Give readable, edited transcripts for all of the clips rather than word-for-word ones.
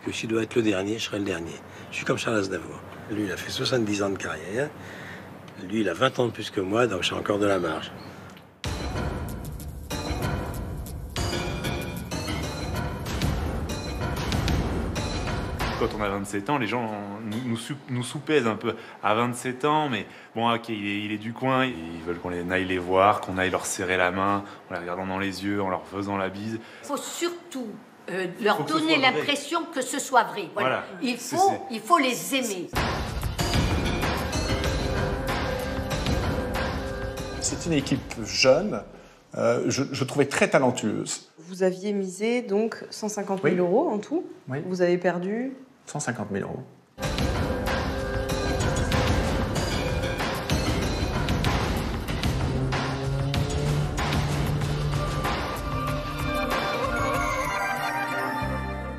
que s'il doit être le dernier, je serai le dernier. Je suis comme Charles Aznavour. Lui, il a fait 70 ans de carrière. Lui, il a 20 ans de plus que moi, donc j'ai encore de la marge. Quand on a 27 ans, les gens nous sous-pèsent un peu. À 27 ans, mais bon, ok, il est du coin, ils veulent qu'on aille les voir, qu'on aille leur serrer la main, en les regardant dans les yeux, en leur faisant la bise. Il faut surtout leur donner l'impression que ce soit vrai. Voilà. Il faut les aimer. C'est une équipe jeune, je trouvais très talentueuse. Vous aviez misé donc 150 000 euros en tout. Oui. Vous avez perdu 150 000 euros.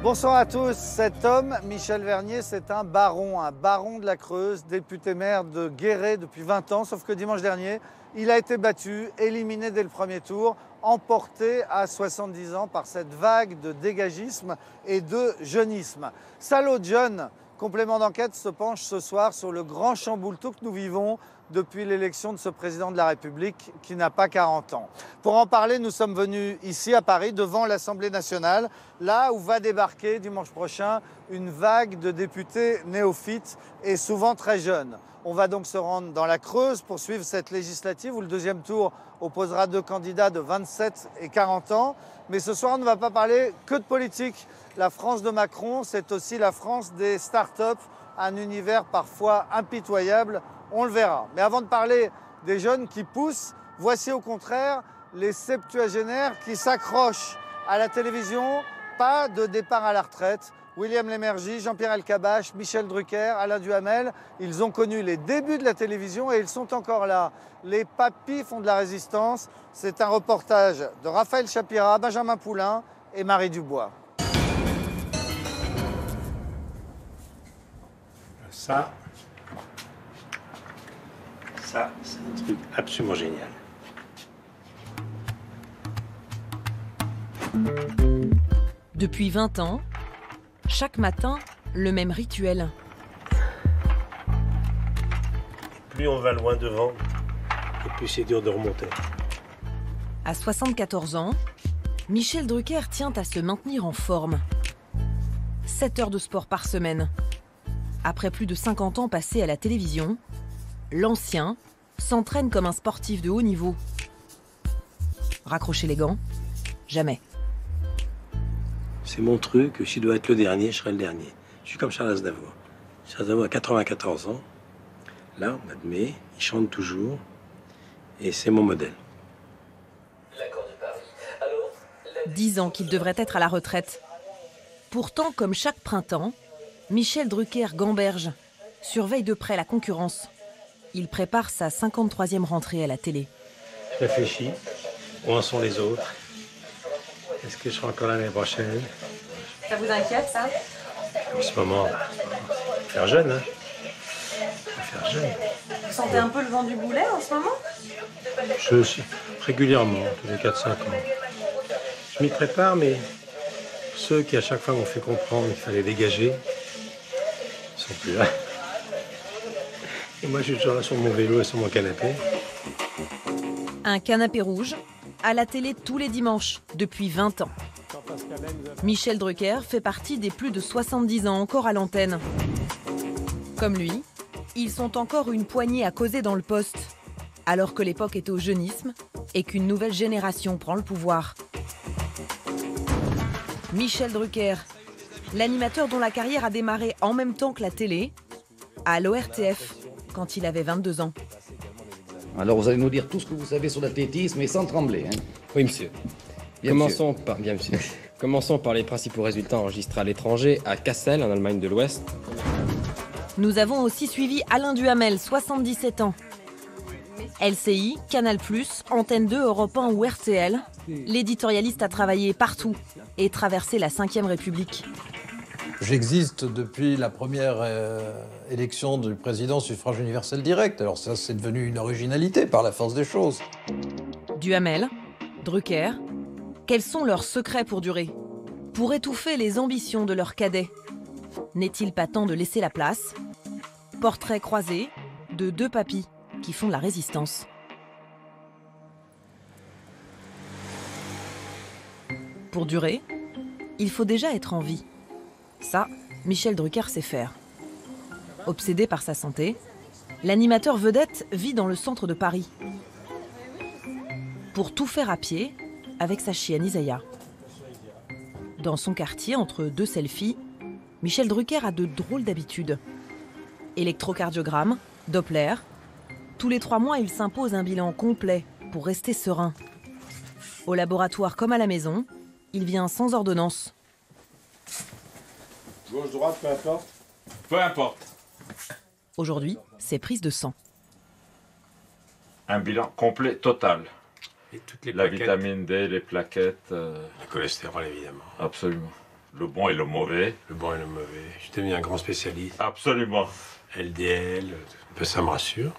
Bonsoir à tous. Cet homme, Michel Vernier, c'est un baron de la Creuse, député maire de Guéret depuis 20 ans, sauf que dimanche dernier, il a été battu, éliminé dès le premier tour, emporté à 70 ans par cette vague de dégagisme et de jeunisme. Salaud John, complément d'enquête, se penche ce soir sur le grand chamboule-tout que nous vivons depuis l'élection de ce président de la République qui n'a pas 40 ans. Pour en parler, nous sommes venus ici à Paris, devant l'Assemblée nationale, là où va débarquer dimanche prochain une vague de députés néophytes et souvent très jeunes. On va donc se rendre dans la Creuse pour suivre cette législative où le deuxième tour opposera deux candidats de 27 et 40 ans. Mais ce soir, on ne va pas parler que de politique. La France de Macron, c'est aussi la France des start-up, un univers parfois impitoyable. On le verra. Mais avant de parler des jeunes qui poussent, voici au contraire les septuagénaires qui s'accrochent à la télévision. Pas de départ à la retraite. William Lémergie, Jean-Pierre Elkabbach, Michel Drucker, Alain Duhamel, ils ont connu les débuts de la télévision et ils sont encore là. Les papis font de la résistance. C'est un reportage de Raphaël Chapira, Benjamin Poulain et Marie Dubois. Ça, c'est un truc absolument génial. Depuis 20 ans, chaque matin, le même rituel. Plus on va loin devant, et plus c'est dur de remonter. À 74 ans, Michel Drucker tient à se maintenir en forme. 7 heures de sport par semaine. Après plus de 50 ans passés à la télévision, l'ancien s'entraîne comme un sportif de haut niveau. Raccrocher les gants? Jamais. C'est mon truc, s'il doit être le dernier, je serai le dernier. Je suis comme Charles Aznavour. Charles Aznavour a 94 ans. Là, au mois de mai, il chante toujours. Et c'est mon modèle. 10 ans qu'il devrait être à la retraite. Pourtant, comme chaque printemps, Michel Drucker gamberge, surveille de près la concurrence. Il prépare sa 53e rentrée à la télé. Je réfléchis. Où en sont les autres? Est-ce que je serai encore là l'année prochaine? Ça vous inquiète, ça? En ce moment, faire jeune, hein? Faire jeune. Vous sentez un peu le vent du boulet en ce moment? Je suis régulièrement, tous les 4-5 ans. Je m'y prépare, mais ceux qui à chaque fois m'ont fait comprendre qu'il fallait dégager, ils sont plus là. Et moi, je suis toujours là sur mon vélo et sur mon canapé. Un canapé rouge, à la télé tous les dimanches, depuis 20 ans. Michel Drucker fait partie des plus de 70 ans encore à l'antenne. Comme lui, ils sont encore une poignée à causer dans le poste, alors que l'époque est au jeunisme et qu'une nouvelle génération prend le pouvoir. Michel Drucker, l'animateur dont la carrière a démarré en même temps que la télé, à l'ORTF, quand il avait 22 ans. Alors vous allez nous dire tout ce que vous savez sur l'athlétisme et sans trembler. Hein. Oui, monsieur. Commençons par les principaux résultats enregistrés à l'étranger, à Kassel, en Allemagne de l'Ouest. Nous avons aussi suivi Alain Duhamel, 77 ans. LCI, Canal+, Antenne 2, Europe 1 ou RTL, l'éditorialiste a travaillé partout et traversé la Ve République. J'existe depuis la première élection du président suffrage universel direct. Alors ça, c'est devenu une originalité par la force des choses. Duhamel, Drucker, quels sont leurs secrets pour durer? Pour étouffer les ambitions de leurs cadets? N'est-il pas temps de laisser la place? Portrait croisé de 2 papys qui font de la résistance. Pour durer, il faut déjà être en vie. Ça, Michel Drucker sait faire. Obsédé par sa santé, l'animateur vedette vit dans le centre de Paris. Pour tout faire à pied, avec sa chienne Isaiah. Dans son quartier, entre 2 selfies, Michel Drucker a de drôles d'habitudes. Électrocardiogramme, Doppler. Tous les 3 mois, il s'impose un bilan complet pour rester serein. Au laboratoire comme à la maison, il vient sans ordonnance. Gauche, droite, peu importe. Peu importe. Aujourd'hui, c'est prise de sang. Un bilan complet, total. Et toutes les La plaquettes. vitamine D, les plaquettes. Le cholestérol, évidemment. Absolument. Le bon et le mauvais. Le bon et le mauvais. Je suis devenu un grand spécialiste. Absolument. LDL, ça me rassure.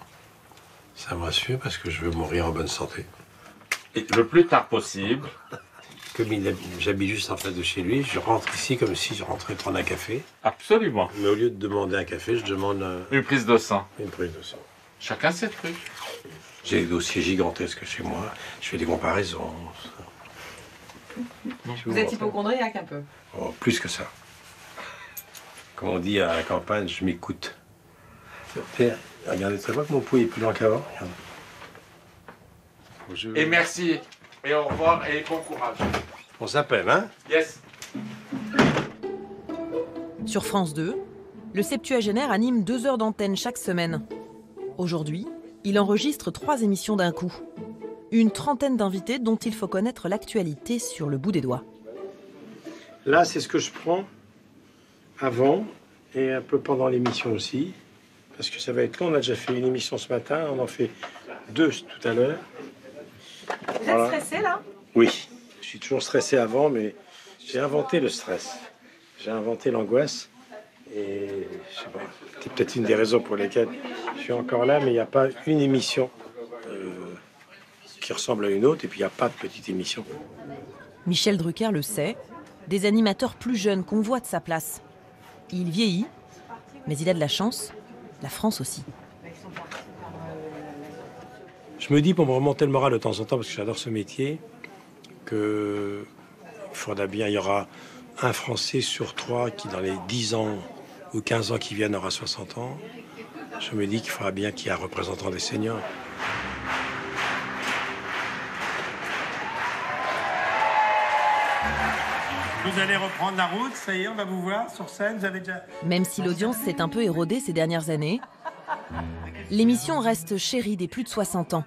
Ça me rassure parce que je veux mourir en bonne santé. Et le plus tard possible. Comme j'habite juste en face de chez lui, je rentre ici comme si je rentrais prendre un café. Absolument. Mais au lieu de demander un café, je demande une prise de sang. Une prise de sang. Chacun ses trucs. J'ai des dossiers gigantesques chez moi. Je fais des comparaisons. Vous êtes hypocondriaque un peu? Oh, plus que ça. Comme on dit à la campagne, je m'écoute. Regardez, tu vois que mon pouls est plus lent qu'avant. Et merci. Et au revoir et bon courage. On s'appelle, hein? Yes. Sur France 2, le septuagénaire anime 2 heures d'antenne chaque semaine. Aujourd'hui, il enregistre 3 émissions d'un coup. Une trentaine d'invités dont il faut connaître l'actualité sur le bout des doigts. Là, c'est ce que je prends avant et un peu pendant l'émission aussi. Parce que ça va être long. On a déjà fait une émission ce matin. On en fait 2 tout à l'heure. Vous êtes stressé là? Oui. Je suis toujours stressé avant, mais j'ai inventé le stress. J'ai inventé l'angoisse. Et je sais pas, c'est peut-être une des raisons pour lesquelles je suis encore là, mais il n'y a pas une émission qui ressemble à une autre, et puis il n'y a pas de petite émission. Michel Drucker le sait, des animateurs plus jeunes convoitent sa place. Il vieillit, mais il a de la chance, la France aussi. Je me dis, pour me remonter le moral de temps en temps, parce que j'adore ce métier, qu'il faudra bien, il y aura un Français sur 3 qui, dans les 10 ans ou 15 ans qui viennent, aura 60 ans. Je me dis qu'il faudra bien qu'il y ait un représentant des seniors. Vous allez reprendre la route, ça y est, on va vous voir sur scène, vous avez déjà... Même si l'audience s'est un peu érodée ces dernières années, l'émission reste chérie des plus de 60 ans.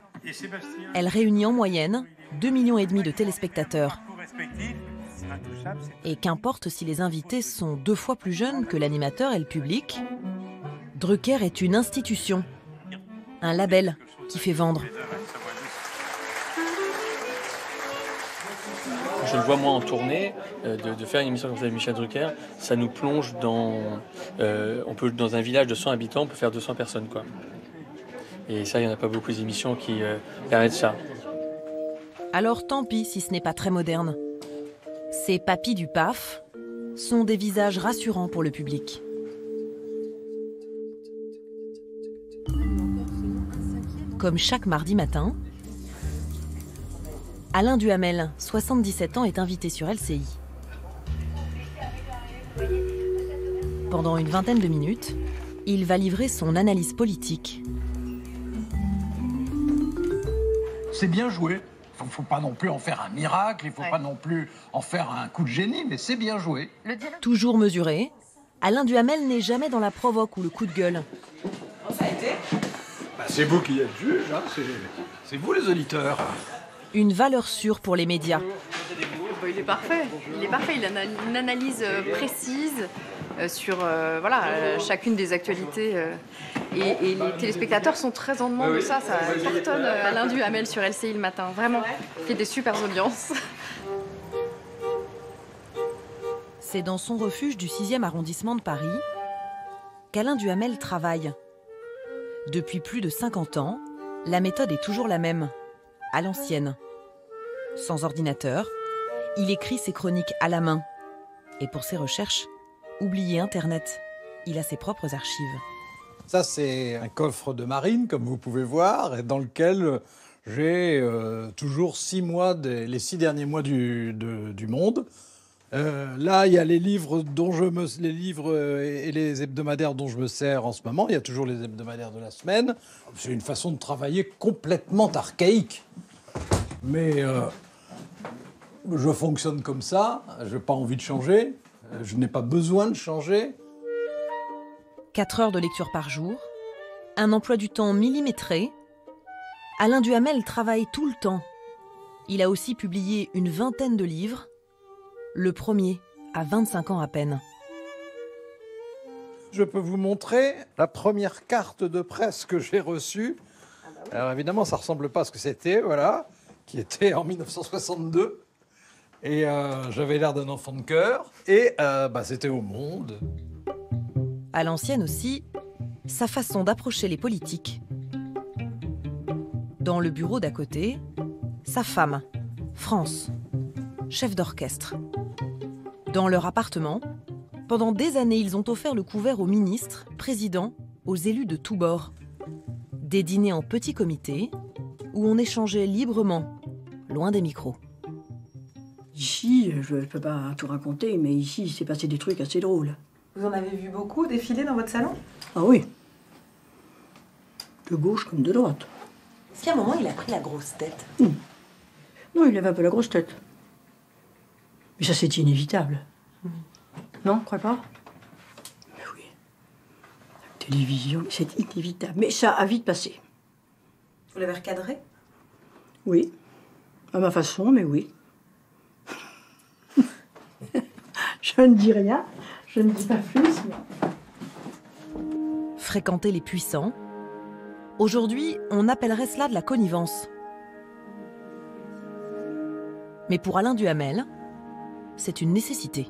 Elle réunit en moyenne 2,5 millions de téléspectateurs. Et qu'importe si les invités sont 2 fois plus jeunes que l'animateur et le public, Drucker est une institution, un label qui fait vendre. Je le vois moi en tournée, de faire une émission comme ça avec Michel Drucker, ça nous plonge dans... on peut, dans un village de 100 habitants, on peut faire 200 personnes, quoi. Et ça, il n'y en a pas beaucoup d'émissions qui permettent ça. Alors tant pis si ce n'est pas très moderne. Ces papys du PAF sont des visages rassurants pour le public. Comme chaque mardi matin, Alain Duhamel, 77 ans, est invité sur LCI. Pendant une vingtaine de minutes, il va livrer son analyse politique. C'est bien joué. Il ne faut pas non plus en faire un miracle, il ne faut pas non plus en faire un coup de génie, mais c'est bien joué. Toujours mesuré, Alain Duhamel n'est jamais dans la provoque ou le coup de gueule. Ça a été? C'est vous qui êtes juge, hein, c'est vous les auditeurs. Une valeur sûre pour les médias. Il est parfait. Il a une analyse précise sur chacune des actualités. Et les téléspectateurs sont très en demande de ça. Ça cartonne Alain Duhamel sur LCI le matin. Vraiment, il fait des super audiences. C'est dans son refuge du 6e arrondissement de Paris qu'Alain Duhamel travaille. Depuis plus de 50 ans, la méthode est toujours la même, à l'ancienne. Sans ordinateur, il écrit ses chroniques à la main. Et pour ses recherches, oublié Internet. Il a ses propres archives. Ça, c'est un coffre de marine, comme vous pouvez voir, et dans lequel j'ai toujours 6 mois, les 6 derniers mois du monde. Là, il y a les livres et les hebdomadaires dont je me sers en ce moment. Il y a toujours les hebdomadaires de la semaine. C'est une façon de travailler complètement archaïque. Mais je fonctionne comme ça. Je n'ai pas envie de changer. Je n'ai pas besoin de changer. 4 heures de lecture par jour, un emploi du temps millimétré. Alain Duhamel travaille tout le temps. Il a aussi publié une vingtaine de livres. Le premier à 25 ans à peine. Je peux vous montrer la première carte de presse que j'ai reçue. Alors évidemment, ça ne ressemble pas à ce que c'était, voilà, qui était en 1962. Et j'avais l'air d'un enfant de cœur. Et c'était au Monde. À l'ancienne aussi, sa façon d'approcher les politiques. Dans le bureau d'à côté, sa femme, France, chef d'orchestre. Dans leur appartement, pendant des années, ils ont offert le couvert aux ministres, présidents, aux élus de tous bords. Des dîners en petit comité, où on échangeait librement, loin des micros. Ici, je ne peux pas tout raconter, mais ici, il s'est passé des trucs assez drôles. Vous en avez vu beaucoup défiler dans votre salon? Ah oui. De gauche comme de droite. Est-ce qu'à un moment, il a pris la grosse tête? Non, il avait un peu la grosse tête. Mais ça, c'est inévitable. Non, crois pas? Mais oui. La télévision, c'est inévitable. Mais ça a vite passé. Vous l'avez recadré? Oui. À ma façon, mais oui. Je ne dis rien. Je ne dis pas plus. Mais... Fréquenter les puissants. Aujourd'hui, on appellerait cela de la connivence. Mais pour Alain Duhamel, c'est une nécessité.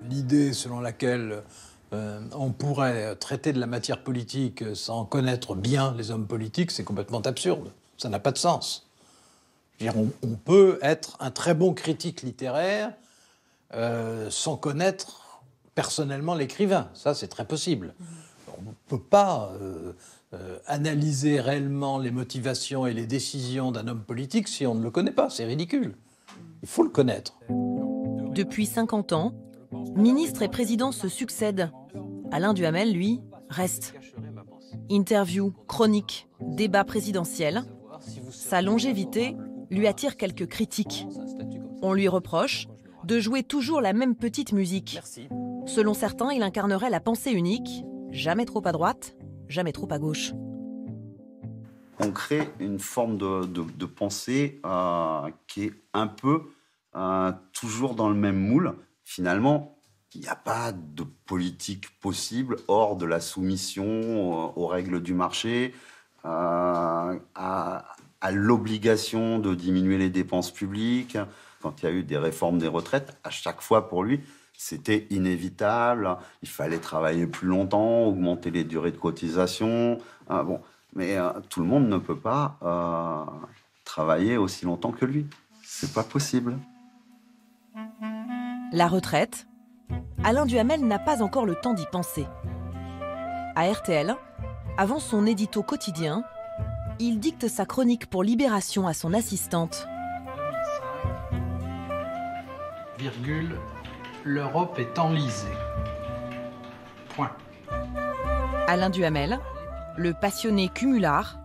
L'idée selon laquelle on pourrait traiter de la matière politique sans connaître bien les hommes politiques, c'est complètement absurde. Ça n'a pas de sens. Je veux dire, on peut être un très bon critique littéraire sans connaître personnellement l'écrivain. Ça, c'est très possible. On ne peut pas analyser réellement les motivations et les décisions d'un homme politique si on ne le connaît pas. C'est ridicule. Il faut le connaître. Depuis 50 ans, ministres et présidents se succèdent. Alain Duhamel, lui, reste. Interviews, chroniques, débats présidentiels. Sa longévité lui attire quelques critiques. On lui reproche de jouer toujours la même petite musique. Selon certains, il incarnerait la pensée unique, jamais trop à droite, jamais trop à gauche. On crée une forme de pensée qui est un peu toujours dans le même moule. Finalement, il n'y a pas de politique possible hors de la soumission aux règles du marché, à l'obligation de diminuer les dépenses publiques. Quand il y a eu des réformes des retraites, à chaque fois pour lui, c'était inévitable. Il fallait travailler plus longtemps, augmenter les durées de cotisation. Mais tout le monde ne peut pas travailler aussi longtemps que lui. C'est pas possible. La retraite, Alain Duhamel n'a pas encore le temps d'y penser. À RTL, avant son édito quotidien, il dicte sa chronique pour Libération à son assistante. Virgule, l'Europe est enlisée. Point. Alain Duhamel, le passionné cumulard,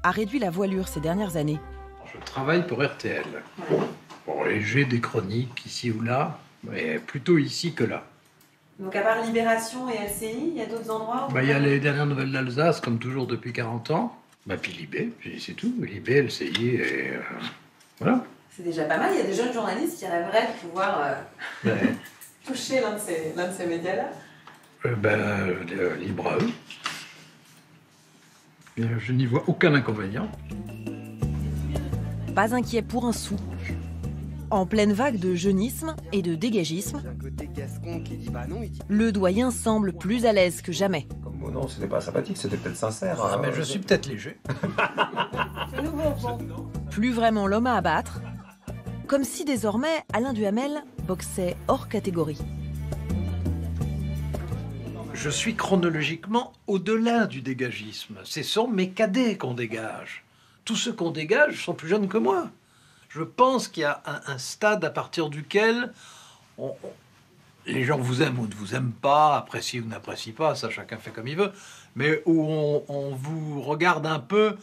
a réduit la voilure ces dernières années. Je travaille pour RTL. Bon, et j'ai des chroniques ici ou là, mais plutôt ici que là. Donc à part Libération et LCI, il y a d'autres endroits où... Il y a les dernières nouvelles d'Alsace, comme toujours depuis 40 ans. Puis Libé, puis c'est tout. Libé, LCI, et voilà. C'est déjà pas mal. Il y a des jeunes journalistes qui rêveraient de pouvoir toucher l'un de ces médias-là. Libre à eux. Je n'y vois aucun inconvénient. Pas inquiet pour un sou. En pleine vague de jeunisme et de dégagisme, le doyen semble plus à l'aise que jamais. Oh non, c'était pas sympathique, c'était peut-être sincère. Mais je suis peut-être léger. Plus vraiment l'homme à abattre, Comme si désormais Alain Duhamel boxait hors catégorie. Je suis chronologiquement au-delà du dégagisme. Ce sont mes cadets qu'on dégage. Tous ceux qu'on dégage sont plus jeunes que moi. Je pense qu'il y a un stade à partir duquel les gens vous aiment ou ne vous aiment pas, apprécient ou n'apprécient pas, ça chacun fait comme il veut, mais où on vous regarde un peu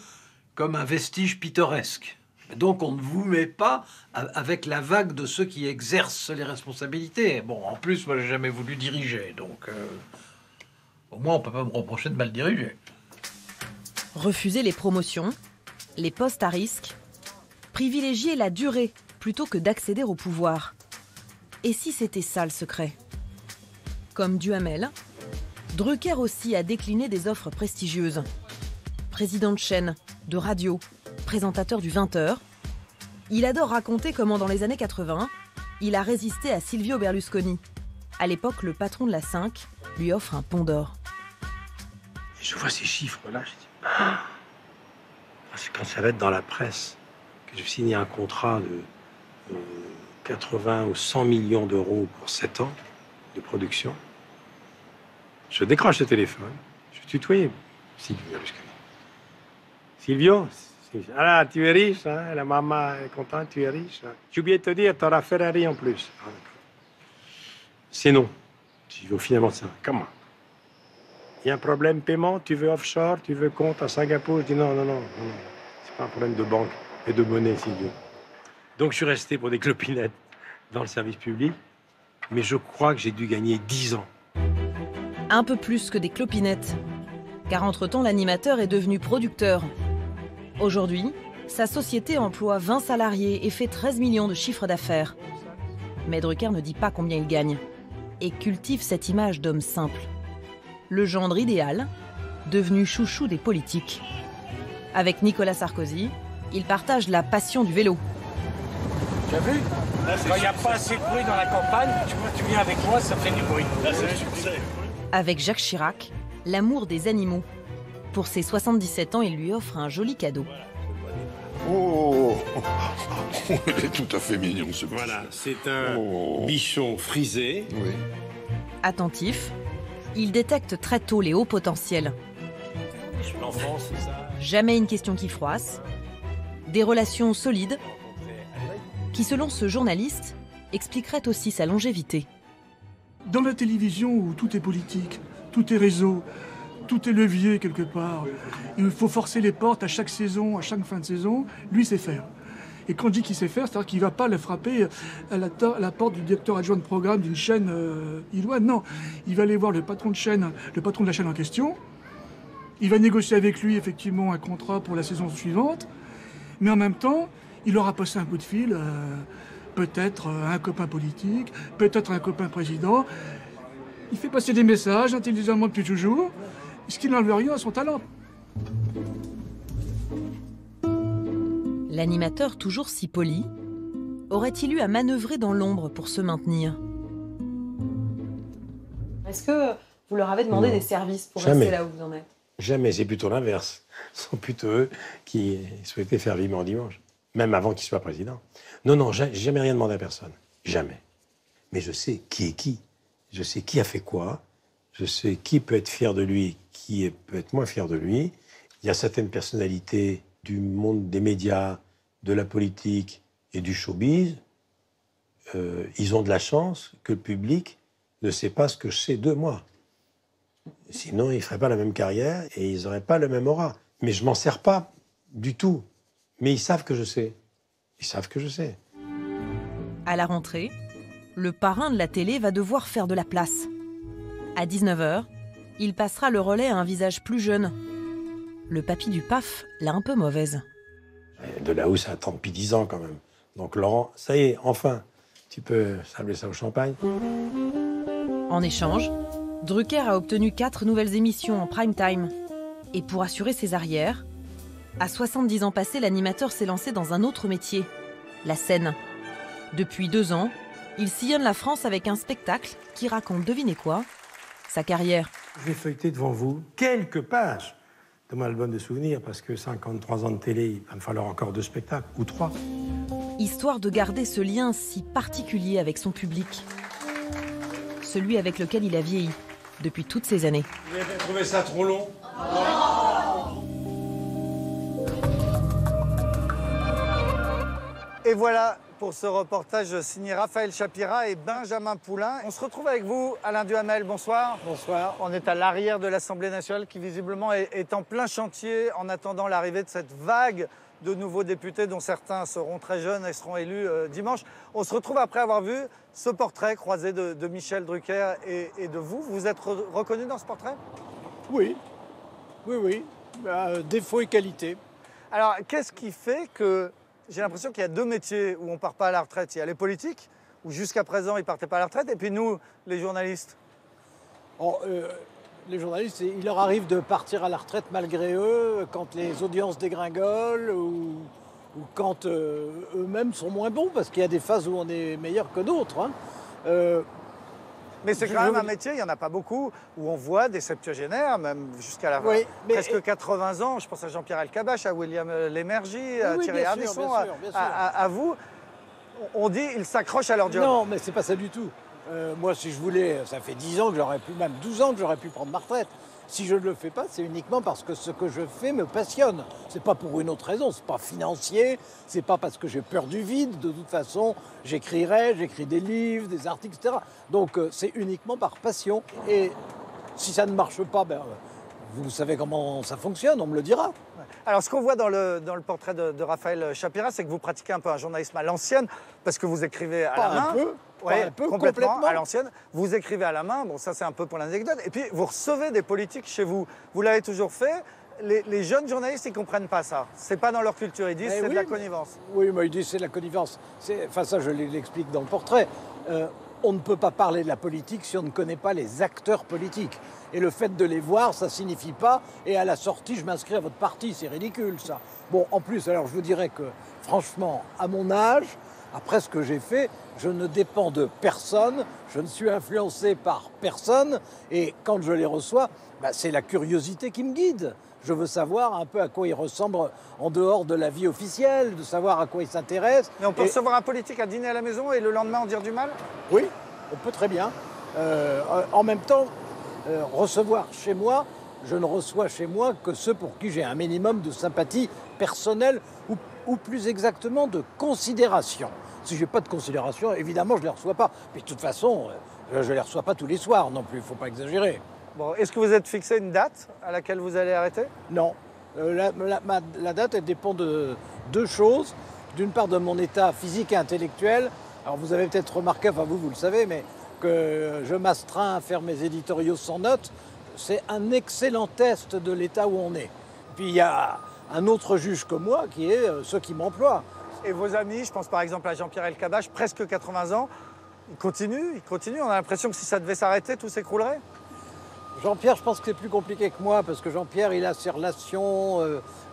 comme un vestige pittoresque. Donc on ne vous met pas avec la vague de ceux qui exercent les responsabilités. Bon, en plus, moi, j'ai jamais voulu diriger, donc au moins on peut pas me reprocher de mal diriger. Refuser les promotions, les postes à risque, privilégier la durée plutôt que d'accéder au pouvoir. Et si c'était ça le secret? Comme Duhamel, Drucker aussi a décliné des offres prestigieuses. Président de chaîne, de radio, présentateur du 20h, il adore raconter comment dans les années 80, il a résisté à Silvio Berlusconi. À l'époque, le patron de la 5 lui offre un pont d'or. Je vois ces chiffres-là, je dis, ah, c'est quand ça va être dans la presse que je signe un contrat de 80 ou 100 millions d'euros pour 7 ans de production. Je décroche le téléphone, je tutoyais Silvio Berlusconi. Silvio, ah, tu es riche, hein? La maman est contente, tu es riche. Hein? J'ai oublié de te dire, tu auras Ferrari en plus. Ah, c'est non. Silvio, finalement, ça. Comment? Il y a un problème paiement, tu veux offshore, tu veux compte à Singapour. Je dis non. C'est pas un problème de banque et de monnaie, Silvio. Donc je suis resté pour des clopinettes dans le service public, mais je crois que j'ai dû gagner 10 ans. Un peu plus que des clopinettes, car entre-temps l'animateur est devenu producteur. Aujourd'hui, sa société emploie 20 salariés et fait 13 millions de chiffre d'affaires. Mais Drucker ne dit pas combien il gagne et cultive cette image d'homme simple. Le gendre idéal, devenu chouchou des politiques. Avec Nicolas Sarkozy, il partage la passion du vélo. Tu as vu? Quand il n'y a pas assez de bruit dans la campagne, tu viens avec moi, ça fait du bruit. Là, c'est le succès. Avec Jacques Chirac, l'amour des animaux. Pour ses 77 ans, il lui offre un joli cadeau. Oh, il est tout à fait mignon, ce bichon. Voilà, c'est un bichon frisé. Oui. Attentif, il détecte très tôt les hauts potentiels. L'enfance, c'est ça. Jamais une question qui froisse. Des relations solides qui, selon ce journaliste, expliqueraient aussi sa longévité. Dans la télévision où tout est politique, tout est réseau, tout est levier quelque part, il faut forcer les portes à chaque saison, à chaque fin de saison, lui sait faire. Et quand je dis qu'il sait faire, c'est-à-dire qu'il ne va pas le frapper à la porte du directeur adjoint de programme d'une chaîne idoine, non. Il va aller voir le patron de la chaîne en question, il va négocier avec lui effectivement un contrat pour la saison suivante, mais en même temps, il aura passé un coup de fil, peut-être un copain politique, peut-être un copain président. Il fait passer des messages intelligemment depuis toujours, ce qui n'enlève rien à son talent. L'animateur, toujours si poli, aurait-il eu à manœuvrer dans l'ombre pour se maintenir? Est-ce que vous leur avez demandé des services pour rester là où vous en êtes? Jamais, c'est plutôt l'inverse. Ce sont plutôt eux qui souhaitaient faire vivement dimanche, même avant qu'il soit président. Non, j'ai jamais rien demandé à personne. Jamais. Mais je sais qui est qui. Je sais qui a fait quoi. Je sais qui peut être fier de lui, qui peut être moins fier de lui. Il y a certaines personnalités du monde des médias, de la politique et du showbiz. Ils ont de la chance que le public ne sait pas ce que je sais de moi. Sinon, ils ne feraient pas la même carrière et ils n'auraient pas le même aura. Mais je m'en sers pas du tout. Mais ils savent que je sais. Ils savent que je sais. À la rentrée, le parrain de la télé va devoir faire de la place. À 19h, il passera le relais à un visage plus jeune. Le papy du PAF l'a un peu mauvaise. De là où ça attend depuis 10 ans quand même. Donc Laurent, ça y est, enfin, tu peux sabler ça au champagne. En échange, Drucker a obtenu 4 nouvelles émissions en prime time. Et pour assurer ses arrières, à 70 ans passés, l'animateur s'est lancé dans un autre métier, la scène. Depuis 2 ans, il sillonne la France avec un spectacle qui raconte, devinez quoi, sa carrière. Je vais feuilleter devant vous quelques pages de mon album de souvenirs, parce que 53 ans de télé, il va me falloir encore 2 spectacles, ou 3. histoire de garder ce lien si particulier avec son public. Celui avec lequel il a vieilli depuis toutes ces années. Vous avez trouvé ça trop long? Et voilà pour ce reportage signé Raphaël Chapira et Benjamin Poulain. On se retrouve avec vous, Alain Duhamel, bonsoir. Bonsoir. On est à l'arrière de l'Assemblée nationale qui visiblement est en plein chantier en attendant l'arrivée de cette vague de nouveaux députés dont certains seront très jeunes et seront élus dimanche. On se retrouve après avoir vu ce portrait croisé de Michel Drucker et de vous. Vous êtes reconnu dans ce portrait? Oui, oui. Défaut et qualité. Alors, qu'est-ce qui fait que... J'ai l'impression qu'il y a deux métiers où on ne part pas à la retraite. Il y a les politiques, où jusqu'à présent, ils ne partaient pas à la retraite, et puis nous, les journalistes. Les journalistes, il leur arrive de partir à la retraite malgré eux, quand les audiences dégringolent, ou quand eux-mêmes sont moins bons, parce qu'il y a des phases où on est meilleur que d'autres. Hein. Mais c'est quand même un métier, il n'y en a pas beaucoup, où on voit des septuagénaires, même jusqu'à presque 80 ans. Je pense à Jean-Pierre Elkabbach, à William Lémergie, à Thierry Ardisson, à vous. On dit ils s'accrochent à leur job. Non, mais c'est pas ça du tout. Moi, si je voulais, ça fait 10 ans que j'aurais pu, même 12 ans que j'aurais pu prendre ma retraite. Si je ne le fais pas, c'est uniquement parce que ce que je fais me passionne. C'est pas pour une autre raison, c'est pas financier, c'est pas parce que j'ai peur du vide. De toute façon, j'écris des livres, des articles, etc. Donc c'est uniquement par passion. Et si ça ne marche pas, vous savez comment ça fonctionne, on me le dira. Alors, ce qu'on voit dans le portrait de Raphaël Chapira, c'est que vous pratiquez un peu un journalisme à l'ancienne, parce que vous écrivez à la main. Un peu, complètement à l'ancienne. Vous écrivez à la main, bon, ça c'est un peu pour l'anecdote. Et puis, vous recevez des politiques chez vous. Vous l'avez toujours fait. Les jeunes journalistes, ils ne comprennent pas ça. C'est pas dans leur culture. Ils disent c'est de la connivence. Oui, mais ils disent c'est de la connivence. Enfin, ça, je l'explique dans le portrait. On ne peut pas parler de la politique si on ne connaît pas les acteurs politiques. Et le fait de les voir, ça ne signifie pas. Et à la sortie, je m'inscris à votre parti. C'est ridicule, ça. Bon, en plus, alors je vous dirais que, franchement, à mon âge, après ce que j'ai fait, je ne dépends de personne, je ne suis influencé par personne, et quand je les reçois, c'est la curiosité qui me guide. Je veux savoir un peu à quoi ils ressemblent en dehors de la vie officielle, de savoir à quoi ils s'intéressent. Mais on peut recevoir un politique à dîner à la maison et le lendemain en dire du mal? Oui, on peut très bien. En même temps, recevoir chez moi, je ne reçois chez moi que ceux pour qui j'ai un minimum de sympathie personnelle ou plus exactement de considération. Si je n'ai pas de considération, évidemment, je ne les reçois pas. Mais de toute façon, je ne les reçois pas tous les soirs non plus, il ne faut pas exagérer. Bon, est-ce que vous êtes fixé une date à laquelle vous allez arrêter? Non. La date, elle dépend de deux choses. D'une part, de mon état physique et intellectuel. Alors, vous avez peut-être remarqué, enfin vous le savez, mais que je m'astreins à faire mes éditoriaux sans notes. C'est un excellent test de l'état où on est. Puis il y a un autre juge que moi qui est ceux qui m'emploient. Et vos amis, je pense par exemple à Jean-Pierre Elkabbach, presque 80 ans, il continue. On a l'impression que si ça devait s'arrêter, tout s'écroulerait. Jean-Pierre, je pense que c'est plus compliqué que moi, parce que Jean-Pierre, il a ses relations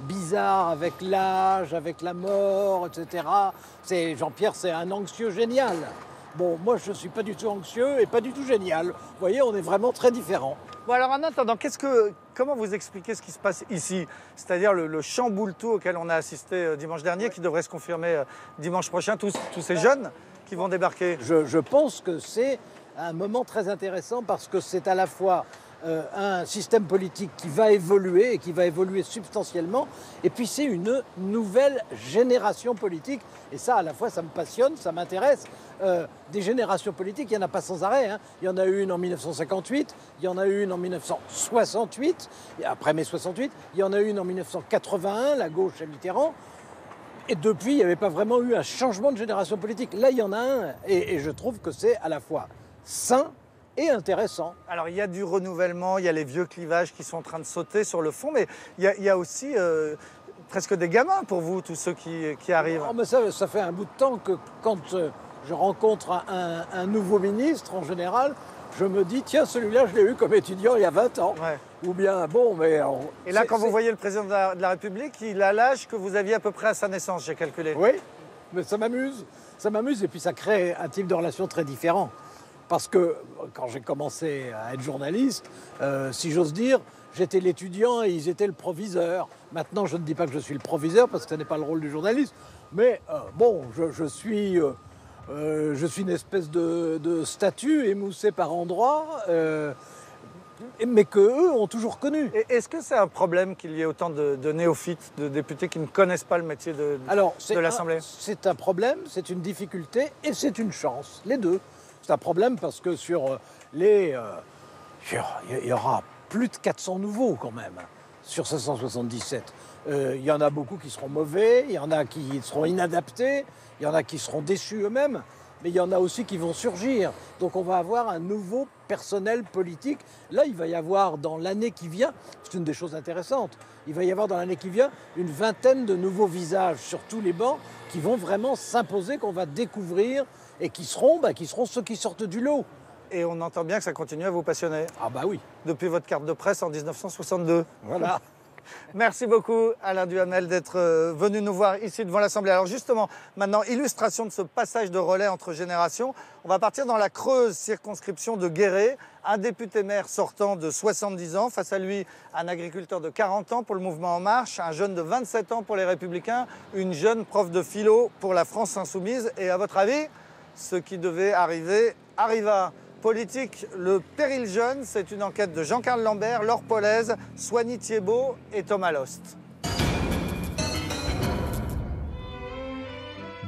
bizarres avec l'âge, avec la mort, etc. Jean-Pierre, c'est un anxieux génial. Bon, moi, je ne suis pas du tout anxieux et pas du tout génial. Vous voyez, on est vraiment très différents. Bon, alors en attendant, comment vous expliquez ce qui se passe ici? C'est-à-dire le chamboule-tout auquel on a assisté dimanche dernier, qui devrait se confirmer dimanche prochain, tous ces jeunes qui vont débarquer? Je pense que c'est un moment très intéressant parce que c'est à la fois un système politique qui va évoluer et qui va évoluer substantiellement. Et puis c'est une nouvelle génération politique. Et ça, à la fois, ça me passionne, ça m'intéresse. Des générations politiques, il n'y en a pas sans arrêt. Hein. Il y en a eu une en 1958, il y en a eu une en 1968, et après mai 68, il y en a eu une en 1981, la gauche à Mitterrand. Et depuis, il n'y avait pas vraiment eu un changement de génération politique. Là, il y en a un. Et je trouve que c'est à la fois sain et intéressant. Alors, il y a du renouvellement, il y a les vieux clivages qui sont en train de sauter sur le fond, mais il y a aussi presque des gamins pour vous, tous ceux qui arrivent. Oh, mais ça fait un bout de temps que quand je rencontre un nouveau ministre, en général, je me dis, tiens, celui-là, je l'ai eu comme étudiant il y a 20 ans. Ouais. Ou bien, bon, mais... Et là, quand vous voyez le président de la République, il a l'âge que vous aviez à peu près à sa naissance, j'ai calculé. Oui, mais ça m'amuse. Ça m'amuse et puis ça crée un type de relation très différent. Parce que quand j'ai commencé à être journaliste, si j'ose dire, j'étais l'étudiant et ils étaient le proviseur. Maintenant, je ne dis pas que je suis le proviseur parce que ce n'est pas le rôle du journaliste. Mais bon, je suis une espèce de statue émoussée par endroits, mais qu'eux ont toujours connu. Est-ce que c'est un problème qu'il y ait autant de néophytes, de députés qui ne connaissent pas le métier de l'Assemblée? C'est un problème, c'est une difficulté et c'est une chance, les deux. C'est un problème parce que il y aura plus de 400 nouveaux quand même, sur 577. Il y en a beaucoup qui seront mauvais, il y en a qui seront inadaptés, il y en a qui seront déçus eux-mêmes, mais il y en a aussi qui vont surgir. Donc on va avoir un nouveau personnel politique. Là, il va y avoir dans l'année qui vient, c'est une des choses intéressantes, il va y avoir dans l'année qui vient une vingtaine de nouveaux visages sur tous les bancs qui vont vraiment s'imposer, qu'on va découvrir et qui seront ceux qui sortent du lot. Et on entend bien que ça continue à vous passionner. Ah bah oui. Depuis votre carte de presse en 1962. Voilà. Merci beaucoup Alain Duhamel d'être venu nous voir ici devant l'Assemblée. Alors justement, maintenant, illustration de ce passage de relais entre générations. On va partir dans la Creuse, circonscription de Guéret. Un député maire sortant de 70 ans, face à lui un agriculteur de 40 ans pour le Mouvement En Marche, un jeune de 27 ans pour les Républicains, une jeune prof de philo pour la France Insoumise. Et à votre avis, ce qui devait arriver arriva. Politique, le péril jeune, c'est une enquête de Jean-Carl Lambert, Laure Polaise, Soigny Thiebaud et Thomas Lost.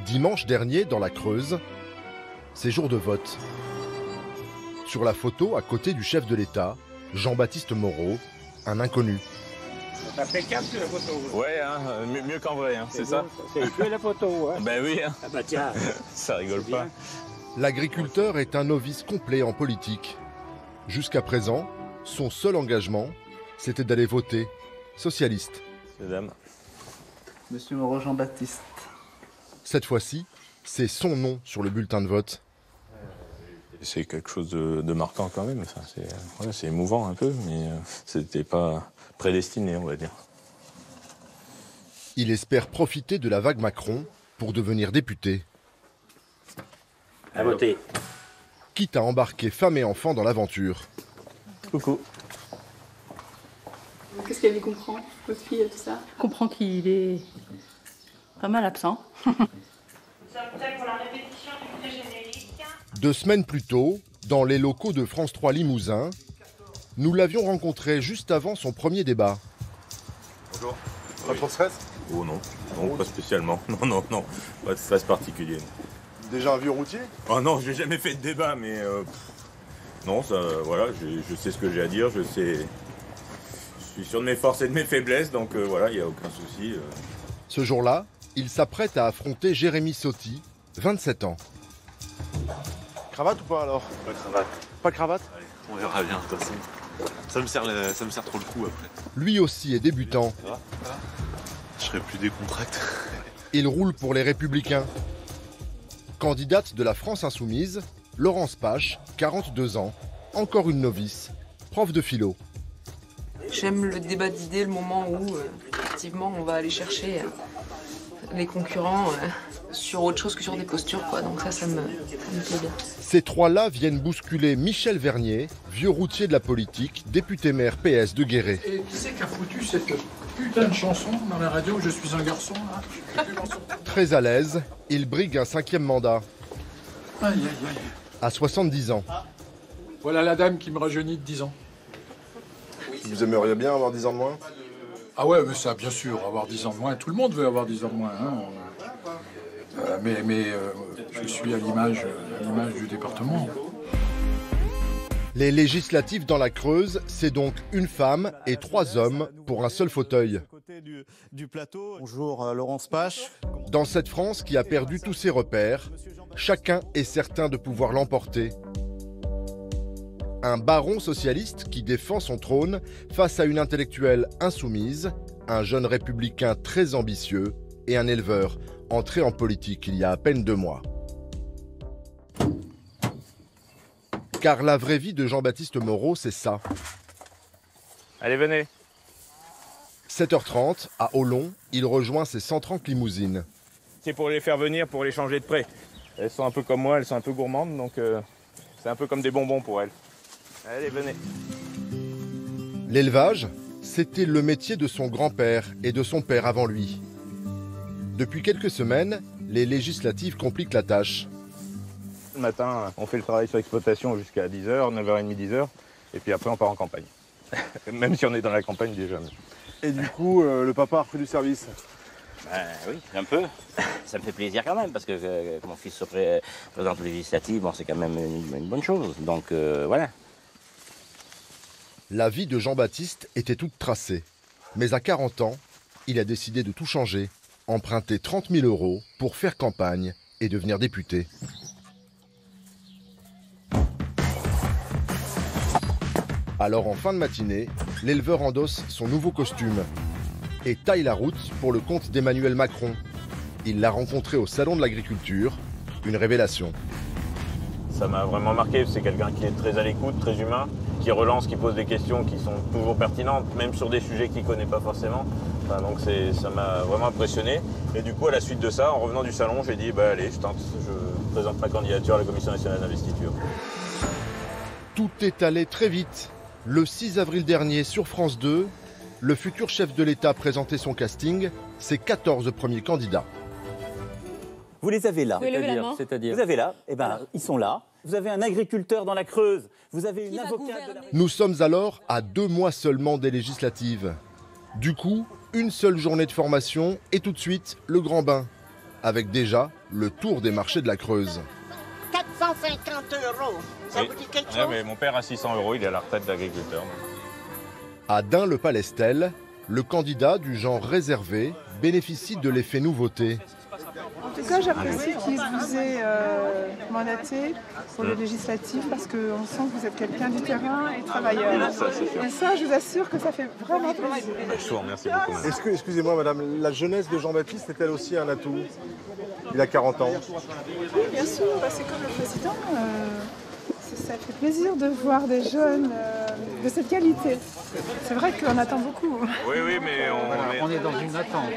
Dimanche dernier, dans la Creuse, c'est jour de vote. Sur la photo, à côté du chef de l'État, Jean-Baptiste Moreau, un inconnu. C'est impeccable sur la photo. Ouais, hein, mieux qu'en vrai, hein, c'est ça. C'est que la photo. Hein. Ben oui. Hein. Ah bah tiens. Ça rigole pas. L'agriculteur est un novice complet en politique. Jusqu'à présent, son seul engagement, c'était d'aller voter socialiste. Mesdames. Monsieur Moreau Jean-Baptiste. Cette fois-ci, c'est son nom sur le bulletin de vote. C'est quelque chose de marquant quand même. Enfin, c'est émouvant un peu, mais c'était pas prédestiné, on va dire. Il espère profiter de la vague Macron pour devenir député. À voter. Quitte à embarquer femme et enfant dans l'aventure. Coucou. Qu'est-ce qu'elle y comprend, votre fille, tout ça? Elle comprend qu'il est pas mal absent. Nous sommes prêts pour la répétition du pré-générique. 2 semaines plus tôt, dans les locaux de France 3 Limousin, nous l'avions rencontré juste avant son premier débat. Bonjour. Pas trop de stress? Oh non, non, pas spécialement. Non, pas de stress particulier. Déjà un vieux routier? Oh non, j'ai jamais fait de débat, mais non, ça, voilà, je sais ce que j'ai à dire, je suis sûr de mes forces et de mes faiblesses, donc voilà, il n'y a aucun souci. Ce jour-là, il s'apprête à affronter Jérémy Sauty, 27 ans. Cravate ou pas alors? Pas de cravate. Pas de cravate? Allez, on verra bien, de toute façon. Ça me sert trop le coup après. Lui aussi est débutant. Ça va? Je serai plus décontracté. Il roule pour les Républicains. Candidate de la France Insoumise, Laurence Pache, 42 ans, encore une novice, prof de philo. J'aime le débat d'idées, le moment où, effectivement, on va aller chercher les concurrents sur autre chose que sur des postures, quoi. Donc ça me plaît bien. Ces trois-là viennent bousculer Michel Vernier, vieux routier de la politique, député maire PS de Guéret. Et qui c'est qui a foutu cette putain de chanson dans la radio, Je suis un garçon, là? Très à l'aise, il brigue un 5e mandat. Aïe, aïe, aïe. À 70 ans. Voilà la dame qui me rajeunit de 10 ans. Vous aimeriez bien avoir 10 ans de moins? Ah ouais, mais ça, bien sûr, avoir 10 ans de moins. Tout le monde veut avoir 10 ans de moins. Hein. Mais je suis à l'image du département. Les législatives dans la Creuse, c'est donc une femme et 3 hommes pour un seul fauteuil. Bonjour Laurence Pache. Dans cette France qui a perdu tous ses repères, chacun est certain de pouvoir l'emporter. Un baron socialiste qui défend son trône face à une intellectuelle insoumise, un jeune républicain très ambitieux et un éleveur entré en politique il y a à peine 2 mois. Car la vraie vie de Jean-Baptiste Moreau, c'est ça. Allez, venez. 7h30, à Olon, il rejoint ses 130 limousines. C'est pour les faire venir, pour les changer de près. Elles sont un peu comme moi, elles sont un peu gourmandes, donc c'est un peu comme des bonbons pour elles. Allez, venez. L'élevage, c'était le métier de son grand-père et de son père avant lui. Depuis quelques semaines, les législatives compliquent la tâche. Le matin, on fait le travail sur l'exploitation jusqu'à 10h, 9h30, 10h, et puis après on part en campagne. Même si on est dans la campagne déjà. Et du coup, le papa a repris du service? Oui, un peu. Ça me fait plaisir quand même, parce que mon fils se présente aux législatives, bon, c'est quand même une bonne chose. Donc voilà. La vie de Jean-Baptiste était toute tracée. Mais à 40 ans, il a décidé de tout changer, emprunter 30 000 € pour faire campagne et devenir député. Alors en fin de matinée, l'éleveur endosse son nouveau costume et taille la route pour le compte d'Emmanuel Macron. Il l'a rencontré au Salon de l'Agriculture, une révélation. Ça m'a vraiment marqué, c'est quelqu'un qui est très à l'écoute, très humain, qui relance, qui pose des questions qui sont toujours pertinentes, même sur des sujets qu'il ne connaît pas forcément. Enfin, donc ça m'a vraiment impressionné. Et du coup, à la suite de ça, en revenant du salon, j'ai dit, allez, je tente, je présente ma candidature à la Commission nationale d'investiture. Tout est allé très vite. Le 6 avril dernier, sur France 2, le futur chef de l'État présentait son casting, ses 14 premiers candidats. Vous les avez là. C'est-à-dire Vous avez là, ils sont là. Vous avez un agriculteur dans la Creuse. Vous avez une avocate de la... Nous sommes alors à 2 mois seulement des législatives. Du coup, une seule journée de formation et tout de suite le grand bain. Avec déjà le tour des marchés de la Creuse. 450 €, ça vous dit quelque chose? Mais mon père a 600 €, il est à la retraite d'agriculteur. À Dun-le-Palestel, le candidat du genre réservé bénéficie de l'effet nouveauté. En tout cas, j'apprécie qu'il vous ait mandaté pour les législatives parce qu'on sent que vous êtes quelqu'un du terrain et travailleur. Et ça, je vous assure que ça fait vraiment plaisir. Je vous remercie beaucoup. Est-ce que, excusez-moi madame, la jeunesse de Jean-Baptiste est-elle aussi un atout? Il a 40 ans. Oui, bien sûr, c'est comme le président. Ça fait plaisir de voir des jeunes de cette qualité. C'est vrai qu'on attend beaucoup. Oui, mais on est dans une attente.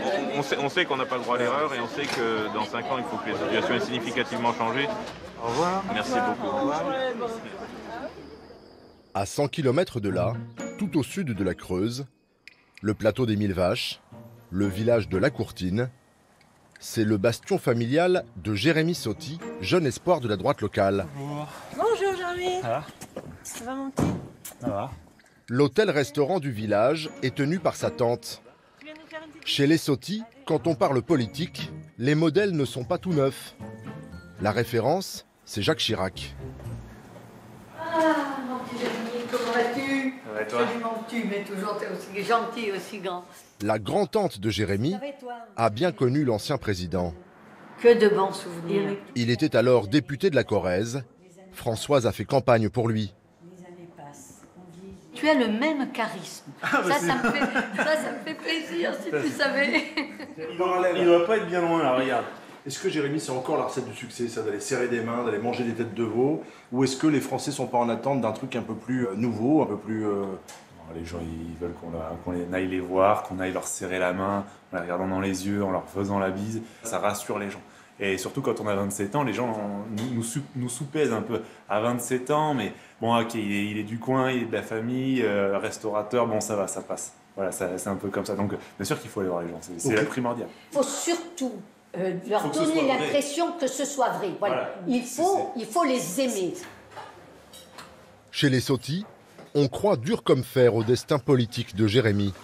On sait qu'on n'a pas le droit à l'erreur et on sait que dans 5 ans, il faut que la situation ait significativement changé. Au revoir. Merci beaucoup. Au revoir. À 100 km de là, tout au sud de la Creuse, le plateau des 1000 Vaches, le village de La Courtine, c'est le bastion familial de Jérémy Sauty, jeune espoir de la droite locale. Bonjour Jérémy. Ça va? Ça va mon petit? Ça va. L'hôtel-restaurant du village est tenu par sa tante. Chez les Sauty, quand on parle politique, les modèles ne sont pas tout neufs. La référence, c'est Jacques Chirac. Ah, mon petit Jérémy, comment vas-tu? Ça va et toi? Absolument, tu, mais toujours, t'es aussi gentil, aussi grand. La grand-tante de Jérémy a bien connu l'ancien président. Que de bons souvenirs. Il était alors député de la Corrèze. Françoise a fait campagne pour lui. Tu as le même charisme. Ça me fait plaisir, si tu savais. Il ne doit pas être bien loin là, regarde. Est-ce que Jérémy, c'est encore la recette du succès, ça, d'aller serrer des mains, d'aller manger des têtes de veau? Ou est-ce que les Français sont pas en attente d'un truc un peu plus nouveau, un peu plus... Les gens, ils veulent qu'on aille les voir, qu'on aille leur serrer la main, en les regardant dans les yeux, en leur faisant la bise. Ça rassure les gens. Et surtout quand on a 27 ans, les gens nous soupèsent un peu. À 27 ans, mais bon, ok, il est du coin, il est de la famille, restaurateur, bon, ça va, ça passe. Voilà, c'est un peu comme ça. Donc, bien sûr qu'il faut aller voir les gens, c'est la primordial. Il faut surtout leur donner l'impression que ce soit vrai. Voilà. Il faut les aimer. Chez les Sauty, on croit dur comme fer au destin politique de Jérémy.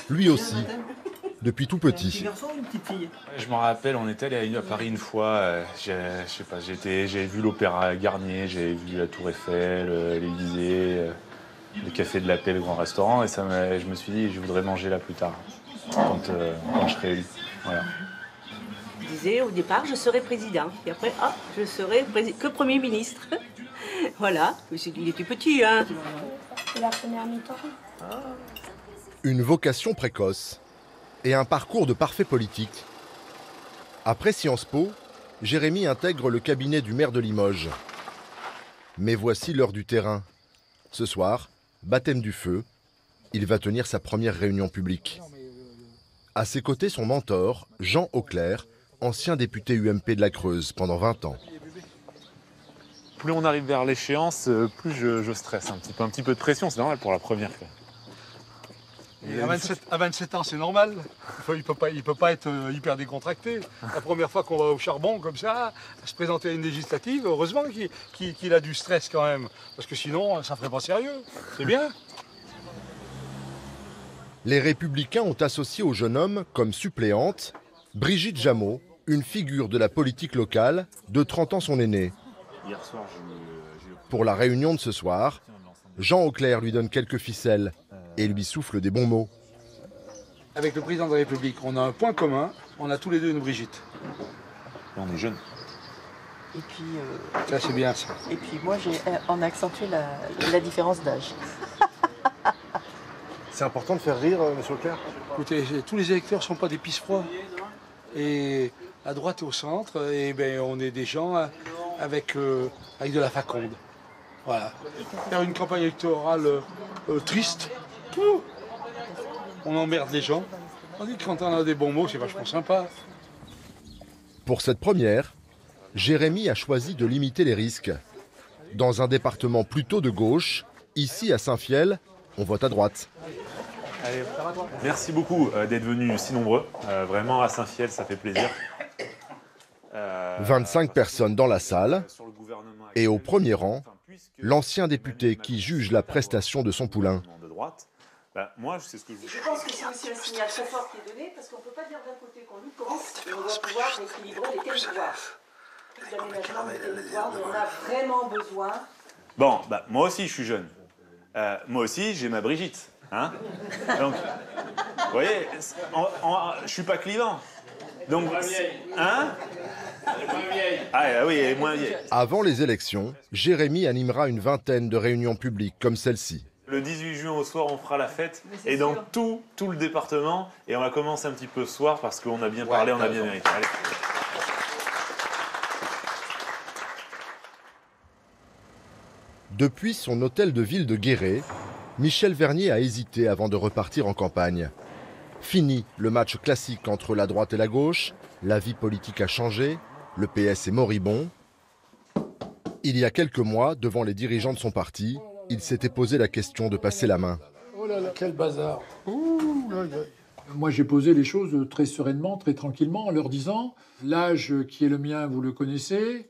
Lui aussi, depuis tout petit. Je me rappelle, on était allé à Paris une fois, j'ai vu l'Opéra Garnier, j'ai vu la Tour Eiffel, l'Élysée, le Café de la Paix, le grand restaurant, et je me suis dit, je voudrais manger là plus tard, quand je serai élu. Voilà. Je disais au départ, je serai président, et après, je serai que Premier ministre. Voilà, il était petit, hein. C'est la première mi-temps. Une vocation précoce et un parcours de parfait politique. Après Sciences Po, Jérémy intègre le cabinet du maire de Limoges. Mais voici l'heure du terrain. Ce soir, baptême du feu, il va tenir sa première réunion publique. À ses côtés, son mentor, Jean Auclair, ancien député UMP de la Creuse pendant 20 ans. Plus on arrive vers l'échéance, plus je stresse un petit peu de pression, c'est normal pour la première. À 27 ans, c'est normal. Il peut pas être hyper décontracté. La première fois qu'on va au charbon comme ça, se présenter à une législative, heureusement qu'il a du stress quand même. Parce que sinon, ça ferait pas sérieux. C'est bien. Les Républicains ont associé au jeune homme, comme suppléante, Brigitte Jameau, une figure de la politique locale, de 30 ans son aînée. Pour la réunion de ce soir, Jean Auclair lui donne quelques ficelles et lui souffle des bons mots. Avec le président de la République, on a un point commun, on a tous les deux une Brigitte. On est jeunes. Et puis, ça c'est bien ça. Et puis moi, on a accentué la différence d'âge. C'est important de faire rire, monsieur Auclair. Écoutez, tous les électeurs ne sont pas des pisse-froids. Et à droite et au centre, et ben, on est des gens avec de la faconde. Voilà. Faire une campagne électorale triste, on emmerde les gens. On dit que quand on a des bons mots, c'est vachement sympa. Pour cette première, Jérémy a choisi de limiter les risques. Dans un département plutôt de gauche, ici à Saint-Fiel, on vote à droite. Allez, merci beaucoup d'être venus si nombreux. Vraiment, à Saint-Fiel, ça fait plaisir. 25 personnes dans la salle. Et au premier rang, l'ancien député qui juge la prestation de son poulain. Moi, je sais ce que je pense que c'est aussi un signal très fort qui est donné, parce qu'on ne peut pas dire d'un côté qu'on lutte contre, on doit pouvoir équilibrer les territoires. L'aménagement des territoires, on a vraiment besoin. Bon, moi aussi, je suis jeune. Moi aussi, j'ai ma Brigitte. Hein, donc, vous voyez, je suis pas clivant. Donc, hein? Ah oui, elle est moins vieille. Avant les élections, Jérémy animera une vingtaine de réunions publiques comme celle-ci. Le 18 juin au soir, on fera la fête. Et dans tout le département. Et on va commencer un petit peu ce soir parce qu'on a bien parlé, on a bien mérité. Allez. Depuis son hôtel de ville de Guéret, Michel Vernier a hésité avant de repartir en campagne. Fini le match classique entre la droite et la gauche, la vie politique a changé, le PS est moribond. Il y a quelques mois, devant les dirigeants de son parti, il s'était posé la question de passer la main. Oh là là, quel bazar. Ouh là là. Moi, j'ai posé les choses très sereinement, très tranquillement, en leur disant « L'âge qui est le mien, vous le connaissez.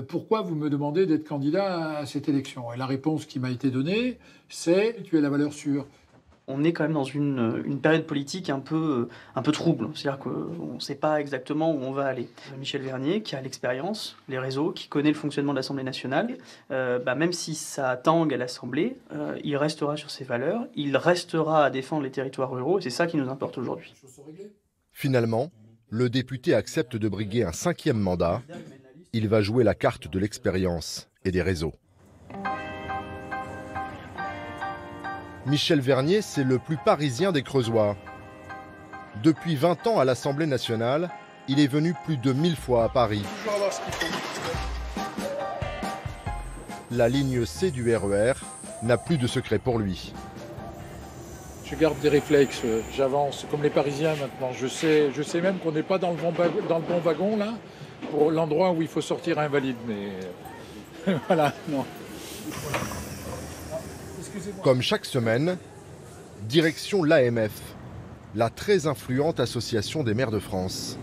Pourquoi vous me demandez d'être candidat à cette élection ?» Et la réponse qui m'a été donnée, c'est « Tu es la valeur sûre. » On est quand même dans une période politique un peu trouble. C'est-à-dire qu'on ne sait pas exactement où on va aller. Michel Vernier, qui a l'expérience, les réseaux, qui connaît le fonctionnement de l'Assemblée nationale, même si ça tangue à l'Assemblée, il restera sur ses valeurs, il restera à défendre les territoires ruraux, et c'est ça qui nous importe aujourd'hui. Finalement, le député accepte de briguer un 5e mandat. Il va jouer la carte de l'expérience et des réseaux. Michel Vernier, c'est le plus parisien des Creusois. Depuis 20 ans à l'Assemblée nationale, il est venu plus de 1000 fois à Paris. La ligne C du RER n'a plus de secret pour lui. Je garde des réflexes, j'avance comme les Parisiens maintenant. Je sais même qu'on n'est pas dans le bon wagon, là, pour l'endroit où il faut sortir invalide. Mais voilà, non. Comme chaque semaine, direction l'AMF, la très influente association des maires de France.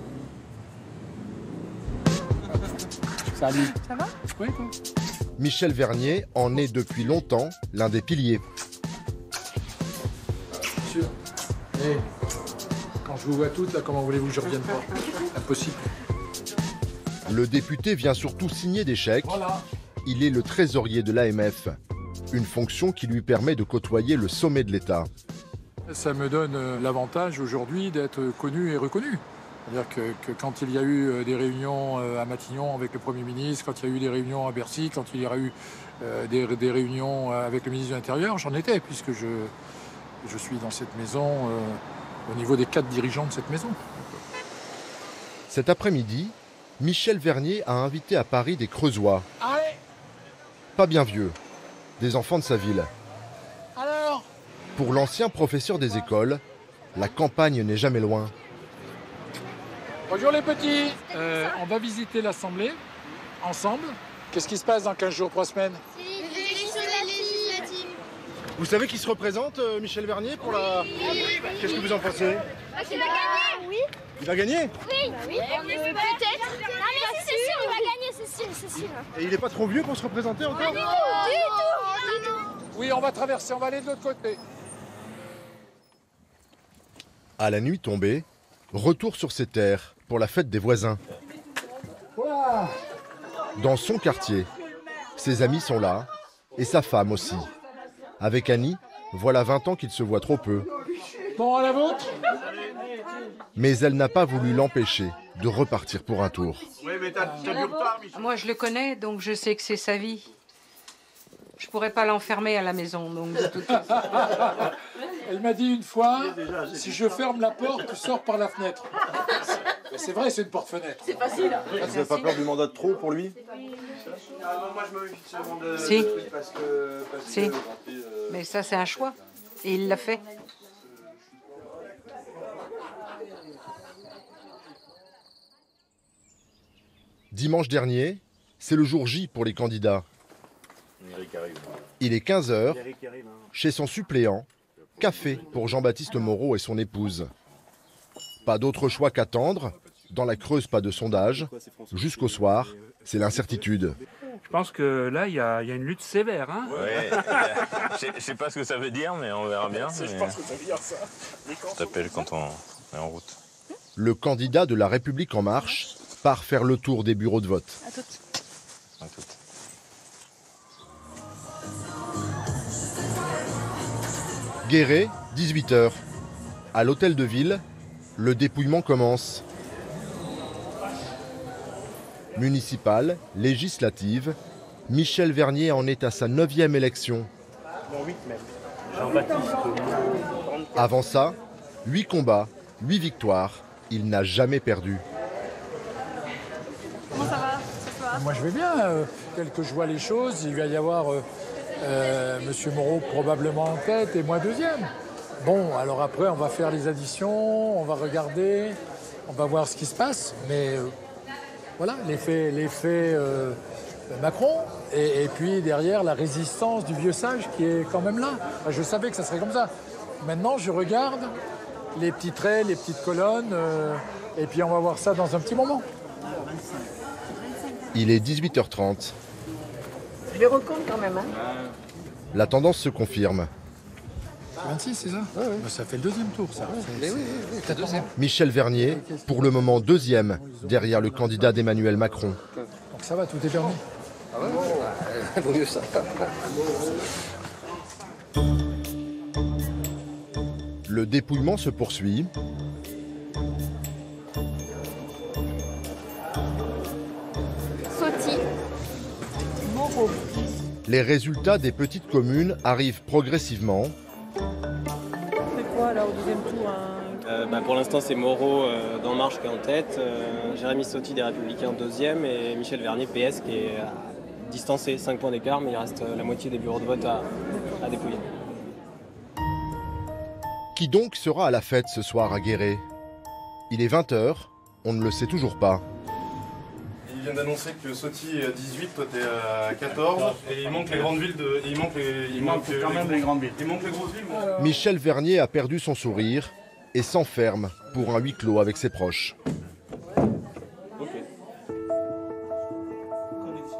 Salut. Ça va? Oui, toi. Michel Vernier en est depuis longtemps l'un des piliers. Sûr. Et quand je vous vois toutes, là, comment voulez-vous que je revienne pas? Impossible. Le député vient surtout signer des chèques. Voilà. Il est le trésorier de l'AMF, une fonction qui lui permet de côtoyer le sommet de l'État. Ça me donne l'avantage aujourd'hui d'être connu et reconnu. C'est-à-dire que quand il y a eu des réunions à Matignon avec le Premier ministre, quand il y a eu des réunions à Bercy, quand il y a eu des réunions avec le ministre de l'Intérieur, j'en étais, puisque je suis dans cette maison, au niveau des 4 dirigeants de cette maison. Cet après-midi, Michel Vernier a invité à Paris des Creusois. Allez. Pas bien vieux, des enfants de sa ville. Alors ? Pour l'ancien professeur des écoles, la campagne n'est jamais loin. Bonjour les petits. On va visiter l'Assemblée, ensemble. Qu'est-ce qui se passe dans 15 jours, 3 semaines? C'est les élections législatives. Vous savez qui se représente, Michel Vernier, pour la... Qu'est-ce que vous en pensez? Il va gagner. Oui. Il va gagner? Oui. Peut-être. Non mais c'est sûr, il va gagner, c'est sûr. Et il n'est pas trop vieux pour se représenter encore? Du tout. Oui, on va traverser, on va aller de l'autre côté. À la nuit tombée, retour sur ses terres pour la fête des voisins. Voilà. Dans son quartier, ses amis sont là, et sa femme aussi. Avec Annie, voilà 20 ans qu'ils se voient trop peu. Bon, à la vôtre. Mais elle n'a pas voulu l'empêcher de repartir pour un tour. Oui, mais t'as du retard, Michel. Moi, je le connais, donc je sais que c'est sa vie. Je pourrais pas l'enfermer à la maison, donc de toute façon. Elle m'a dit une fois, si je ferme la porte, tu sors par la fenêtre. Mais c'est vrai, c'est une porte-fenêtre. C'est facile. Vous n'avez pas peur du mandat de trop pour lui? Moi, je me méfie seulement de Si. parce que Si. Mais ça, c'est un choix. Et il l'a fait. Dimanche dernier, c'est le jour J pour les candidats. Il est 15h, chez son suppléant, café pour Jean-Baptiste Moreau et son épouse. Pas d'autre choix qu'attendre, dans la Creuse pas de sondage, jusqu'au soir, c'est l'incertitude. Je pense que là, il y a une lutte sévère. Hein. Ouais, je sais pas ce que ça veut dire, mais on verra bien. Je pense que ça veut dire ça. On t'appelle quand on est en route. Le candidat de La République En Marche part faire le tour des bureaux de vote. À toutes. À toutes. Guéret, 18h. À l'hôtel de ville, le dépouillement commence. Municipale, législative, Michel Vernier en est à sa 9e élection. Avant ça, 8 combats, 8 victoires. Il n'a jamais perdu. Comment ça va ce soir? Moi je vais bien, tel que je vois les choses, il va y avoir Monsieur Moreau probablement en tête et moi deuxième. Bon, alors après on va faire les additions, on va regarder, on va voir ce qui se passe, mais voilà, l'effet Macron, et puis derrière la résistance du vieux sage qui est quand même là. Enfin, je savais que ça serait comme ça. Maintenant je regarde les petits traits, les petites colonnes, et puis on va voir ça dans un petit moment. Il est 18h30. Je les recompte quand même. Hein. La tendance se confirme. 26, c'est ça? Ouais. Ça fait le deuxième tour, ça. Oui, deuxième. Michel Vernier, pour le moment deuxième, derrière le candidat d'Emmanuel Macron. Donc ça va, tout est permis. Ah ouais? Vaut mieux ça. Le dépouillement se poursuit. Sauty. Moreau. Les résultats des petites communes arrivent progressivement. C'est quoi là au deuxième tour? Pour l'instant, c'est Moreau d'En Marche qui est en tête, Jérémy Sauty des Républicains deuxième et Michel Vernier PS qui est distancé, 5 points d'écart, mais il reste la moitié des bureaux de vote à dépouiller. Qui donc sera à la fête ce soir à Guéret? Il est 20h, on ne le sait toujours pas. Il vient d'annoncer que Sauty est à 18, toi t'es à 14, et il manque les grandes villes de... Il manque quand même les grandes villes. Il manque les grosses villes. Michel Vernier a perdu son sourire et s'enferme pour un huis clos avec ses proches.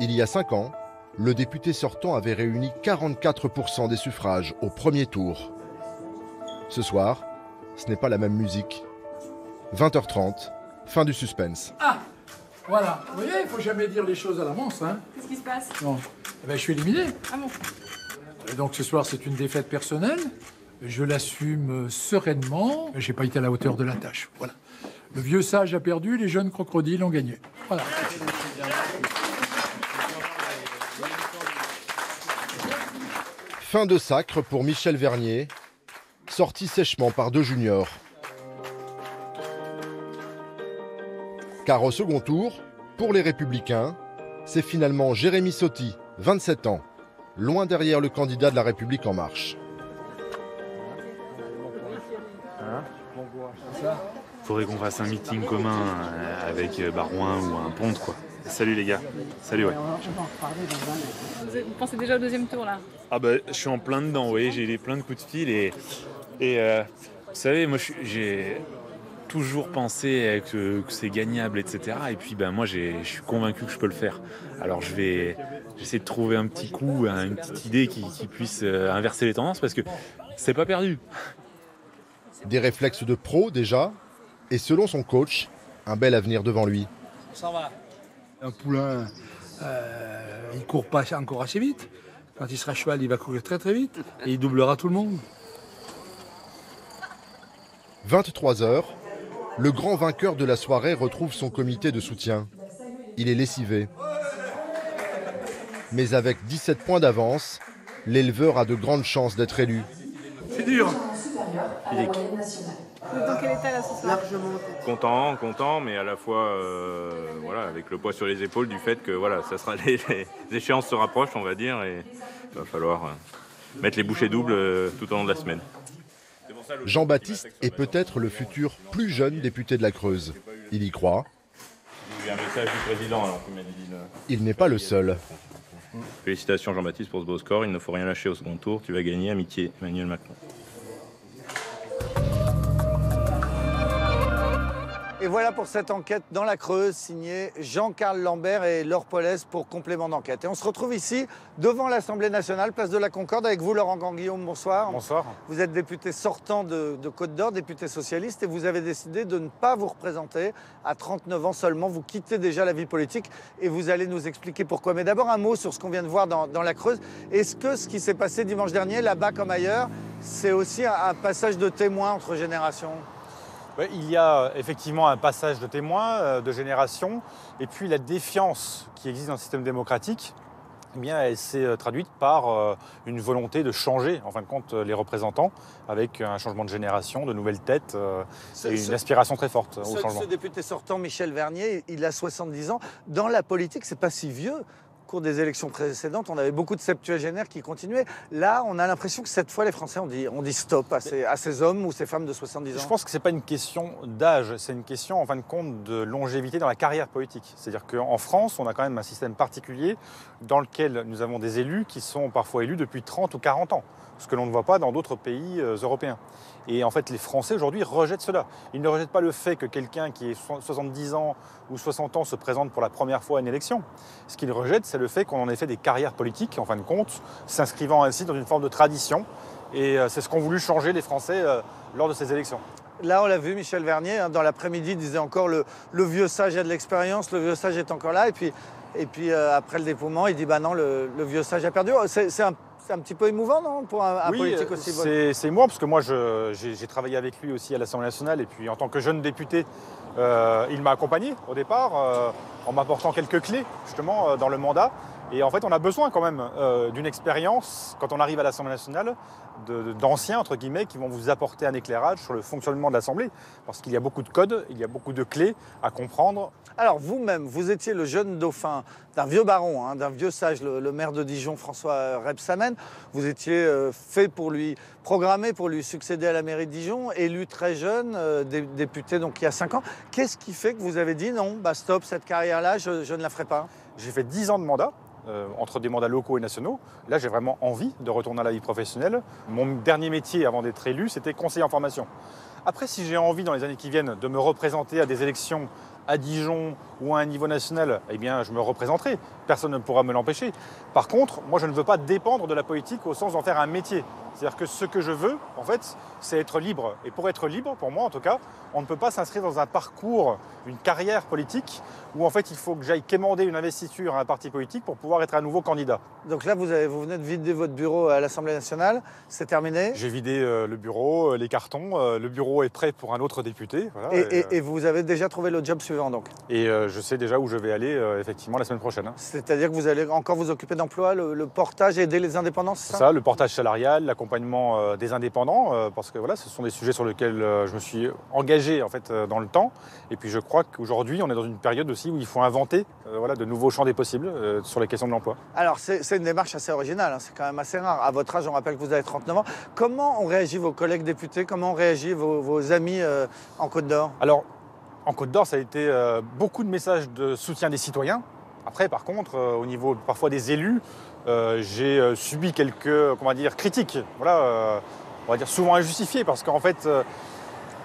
Il y a 5 ans, le député sortant avait réuni 44% des suffrages au premier tour. Ce soir, ce n'est pas la même musique. 20h30, fin du suspense. Ah, voilà. Vous voyez, il ne faut jamais dire les choses à l'avance. Hein. Qu'est-ce qui se passe? Non. Eh ben, je suis éliminé. Ah bon? Et donc ce soir, c'est une défaite personnelle. Je l'assume sereinement. Je n'ai pas été à la hauteur de la tâche. Voilà. Le vieux sage a perdu, les jeunes crocodiles ont gagné. Voilà. Fin de sacre pour Michel Vernier, sorti sèchement par 2 juniors. Car au second tour, pour les Républicains, c'est finalement Jérémy Sauty, 27 ans, loin derrière le candidat de La République En Marche. faudrait qu'on fasse un meeting commun avec Barouin ou un Ponte, quoi. Salut les gars. Salut, ouais. Vous pensez déjà au deuxième tour là? Ah bah, je suis en plein dedans, vous voyez, j'ai plein de coups de fil et vous savez, moi j'ai toujours pensé que c'est gagnable, etc. Et puis ben moi je suis convaincu que je peux le faire. Alors j'essaie de trouver un petit coup, une petite idée qui puisse inverser les tendances parce que c'est pas perdu. Des réflexes de pro déjà, et selon son coach, un bel avenir devant lui. Ça va. Un poulain, il court pas encore assez vite. Quand il sera cheval, il va courir très très vite et il doublera tout le monde. 23h, le grand vainqueur de la soirée retrouve son comité de soutien. Il est lessivé. Mais avec 17 points d'avance, l'éleveur a de grandes chances d'être élu. C'est dur. Dans quel état là ce soir? Content, mais à la fois voilà, avec le poids sur les épaules du fait que voilà, ça sera les échéances se rapprochent, on va dire, et il va falloir mettre les bouchées doubles tout au long de la semaine. Jean-Baptiste est peut-être le futur plus jeune député de la Creuse. Il y croit. J'ai eu un message du président alors, qui m'a dit. Il n'est pas le seul. Félicitations Jean-Baptiste pour ce beau score, il ne faut rien lâcher au second tour, tu vas gagner, amitié Emmanuel Macron. Et voilà pour cette enquête dans la Creuse, signée Jean-Carl Lambert et Laure Paulès pour complément d'enquête. Et on se retrouve ici, devant l'Assemblée nationale, place de la Concorde, avec vous, Laurent Ganguillaume, bonsoir. Bonsoir. Vous êtes député sortant de Côte d'Or, député socialiste, et vous avez décidé de ne pas vous représenter. À 39 ans seulement, vous quittez déjà la vie politique, et vous allez nous expliquer pourquoi. Mais d'abord, un mot sur ce qu'on vient de voir dans la Creuse. Est-ce que ce qui s'est passé dimanche dernier, là-bas comme ailleurs, c'est aussi un passage de témoin entre générations ? Il y a effectivement un passage de témoins, de génération, et puis la défiance qui existe dans le système démocratique, eh bien, elle s'est traduite par une volonté de changer, en fin de compte, les représentants, avec un changement de génération, de nouvelles têtes, et une aspiration très forte au changement. Ce député sortant, Michel Vernier, il a 70 ans. Dans la politique, c'est pas si vieux. Au cours des élections précédentes, on avait beaucoup de septuagénaires qui continuaient. Là, on a l'impression que cette fois, les Français ont dit stop à ces hommes ou ces femmes de 70 ans. Je pense que ce n'est pas une question d'âge, c'est une question, en fin de compte, de longévité dans la carrière politique. C'est-à-dire qu'en France, on a quand même un système particulier dans lequel nous avons des élus qui sont parfois élus depuis 30 ou 40 ans, ce que l'on ne voit pas dans d'autres pays européens. Et en fait, les Français, aujourd'hui, rejettent cela. Ils ne rejettent pas le fait que quelqu'un qui ait 70 ans ou 60 ans se présente pour la première fois à une élection. Ce qu'ils rejettent, c'est le fait qu'on en ait fait des carrières politiques, en fin de compte, s'inscrivant ainsi dans une forme de tradition. Et c'est ce qu'ont voulu changer les Français lors de ces élections. Là, on l'a vu, Michel Vernier, dans l'après-midi, disait encore le vieux sage a de l'expérience, le vieux sage est encore là. Et puis après le dépouillement, il dit non, le vieux sage a perdu. C'est un petit peu émouvant, non, pour un politique aussi bon. C'est émouvant, parce que moi, j'ai travaillé avec lui aussi à l'Assemblée nationale, et puis en tant que jeune député, il m'a accompagné au départ, en m'apportant quelques clés, justement, dans le mandat. Et en fait, on a besoin quand même d'une expérience, quand on arrive à l'Assemblée nationale, d'anciens, entre guillemets, qui vont vous apporter un éclairage sur le fonctionnement de l'Assemblée. Parce qu'il y a beaucoup de codes, il y a beaucoup de clés à comprendre. Alors vous-même, vous étiez le jeune dauphin d'un vieux baron, d'un vieux sage, le maire de Dijon, François Rebsamen. Vous étiez programmé pour lui succéder à la mairie de Dijon, élu très jeune, député donc il y a 5 ans. Qu'est-ce qui fait que vous avez dit non, stop, cette carrière-là, je ne la ferai pas? J'ai fait 10 ans de mandat. Entre des mandats locaux et nationaux. Là, j'ai vraiment envie de retourner à la vie professionnelle. Mon dernier métier avant d'être élu, c'était conseiller en formation. Après, si j'ai envie, dans les années qui viennent, de me représenter à des élections à Dijon ou à un niveau national, eh bien, je me représenterai. Personne ne pourra me l'empêcher. Par contre, moi, je ne veux pas dépendre de la politique au sens d'en faire un métier. C'est-à-dire que ce que je veux, en fait, c'est être libre. Et pour être libre, pour moi en tout cas, on ne peut pas s'inscrire dans un parcours, une carrière politique, où en fait il faut que j'aille quémander une investiture à un parti politique pour pouvoir être à nouveau candidat. Donc là, vous venez de vider votre bureau à l'Assemblée nationale, c'est terminé? J'ai vidé le bureau, les cartons, le bureau est prêt pour un autre député. Voilà, et vous avez déjà trouvé le job suivant? suivant donc. Et je sais déjà où je vais aller effectivement la semaine prochaine. C'est-à-dire que vous allez encore vous occuper d'emploi, le portage, aider les indépendants, c'est ça? Ça, le portage salarial, l'accompagnement des indépendants, parce que voilà, ce sont des sujets sur lesquels je me suis engagé en fait dans le temps. Et puis je crois qu'aujourd'hui, on est dans une période aussi où il faut inventer voilà, de nouveaux champs des possibles sur les questions de l'emploi. Alors c'est une démarche assez originale, hein, c'est quand même assez rare. À votre âge, on rappelle que vous avez 39 ans. Comment ont réagi vos collègues députés? Comment ont réagi vos amis en Côte d'Or? Alors, en Côte d'Or, ça a été beaucoup de messages de soutien des citoyens. Après, par contre, au niveau parfois des élus, j'ai subi quelques critiques. Voilà, on va dire souvent injustifiées, parce qu'en fait,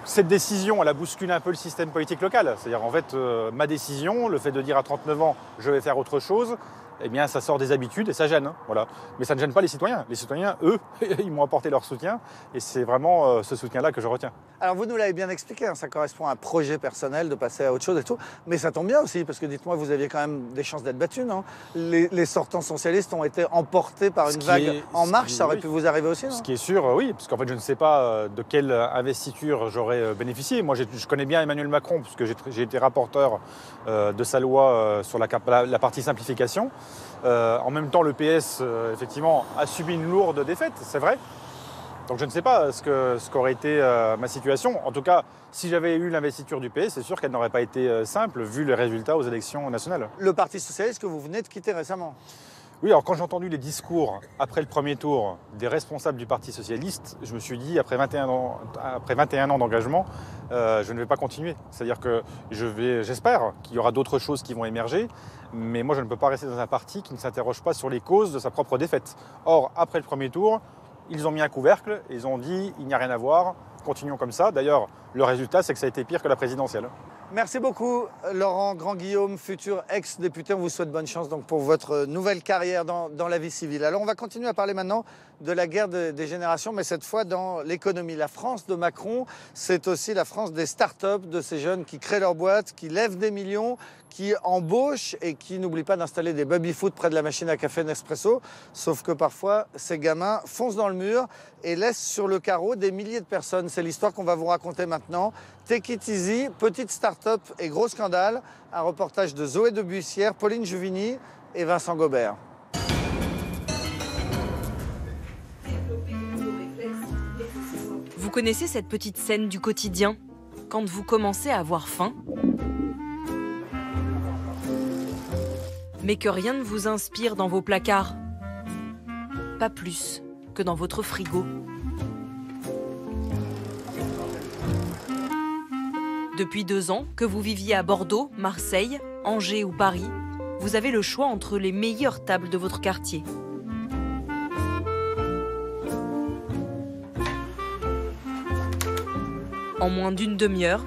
cette décision, elle a bousculé un peu le système politique local. C'est-à-dire, en fait, ma décision, le fait de dire à 39 ans, je vais faire autre chose, eh bien, ça sort des habitudes et ça gêne. Voilà. Mais ça ne gêne pas les citoyens. Les citoyens, eux, ils m'ont apporté leur soutien et c'est vraiment ce soutien-là que je retiens. Alors, vous nous l'avez bien expliqué, hein, ça correspond à un projet personnel de passer à autre chose et tout. Mais ça tombe bien aussi, parce que dites-moi, vous aviez quand même des chances d'être battu, non? Les sortants socialistes ont été emportés par une vague En Marche, ça aurait pu vous arriver aussi, non? Ce qui est sûr, oui, parce qu'en fait, je ne sais pas de quelle investiture j'aurais bénéficié. Moi, je connais bien Emmanuel Macron, puisque j'ai été rapporteur de sa loi sur la partie simplification. En même temps, le PS, effectivement, a subi une lourde défaite, c'est vrai. Donc je ne sais pas ce qu'aurait été ma situation. En tout cas, si j'avais eu l'investiture du PS, c'est sûr qu'elle n'aurait pas été simple, vu les résultats aux élections nationales. Le Parti socialiste que vous venez de quitter récemment? Oui, alors quand j'ai entendu les discours après le premier tour des responsables du Parti socialiste, je me suis dit, après 21 ans d'engagement, je ne vais pas continuer. C'est-à-dire que j'espère qu'il y aura d'autres choses qui vont émerger, mais moi je ne peux pas rester dans un parti qui ne s'interroge pas sur les causes de sa propre défaite. Or, après le premier tour, ils ont mis un couvercle et ils ont dit, il n'y a rien à voir, continuons comme ça. D'ailleurs, le résultat, c'est que ça a été pire que la présidentielle. Merci beaucoup, Laurent Grand-Guillaume, futur ex-député. On vous souhaite bonne chance donc, pour votre nouvelle carrière dans la vie civile. Alors, on va continuer à parler maintenant de la guerre des générations, mais cette fois dans l'économie. La France de Macron, c'est aussi la France des start-up, de ces jeunes qui créent leur boîte, qui lèvent des millions, qui embauchent et qui n'oublient pas d'installer des baby-foot près de la machine à café Nespresso. Sauf que parfois, ces gamins foncent dans le mur et laissent sur le carreau des milliers de personnes. C'est l'histoire qu'on va vous raconter maintenant. Take it easy, petite start-up et gros scandale. Un reportage de Zoé de Bussière, Pauline Juvigny et Vincent Gobert. Vous connaissez cette petite scène du quotidien, quand vous commencez à avoir faim, mais que rien ne vous inspire dans vos placards, pas plus que dans votre frigo. Depuis 2 ans, que vous viviez à Bordeaux, Marseille, Angers ou Paris, vous avez le choix entre les meilleures tables de votre quartier. En moins d'une demi-heure,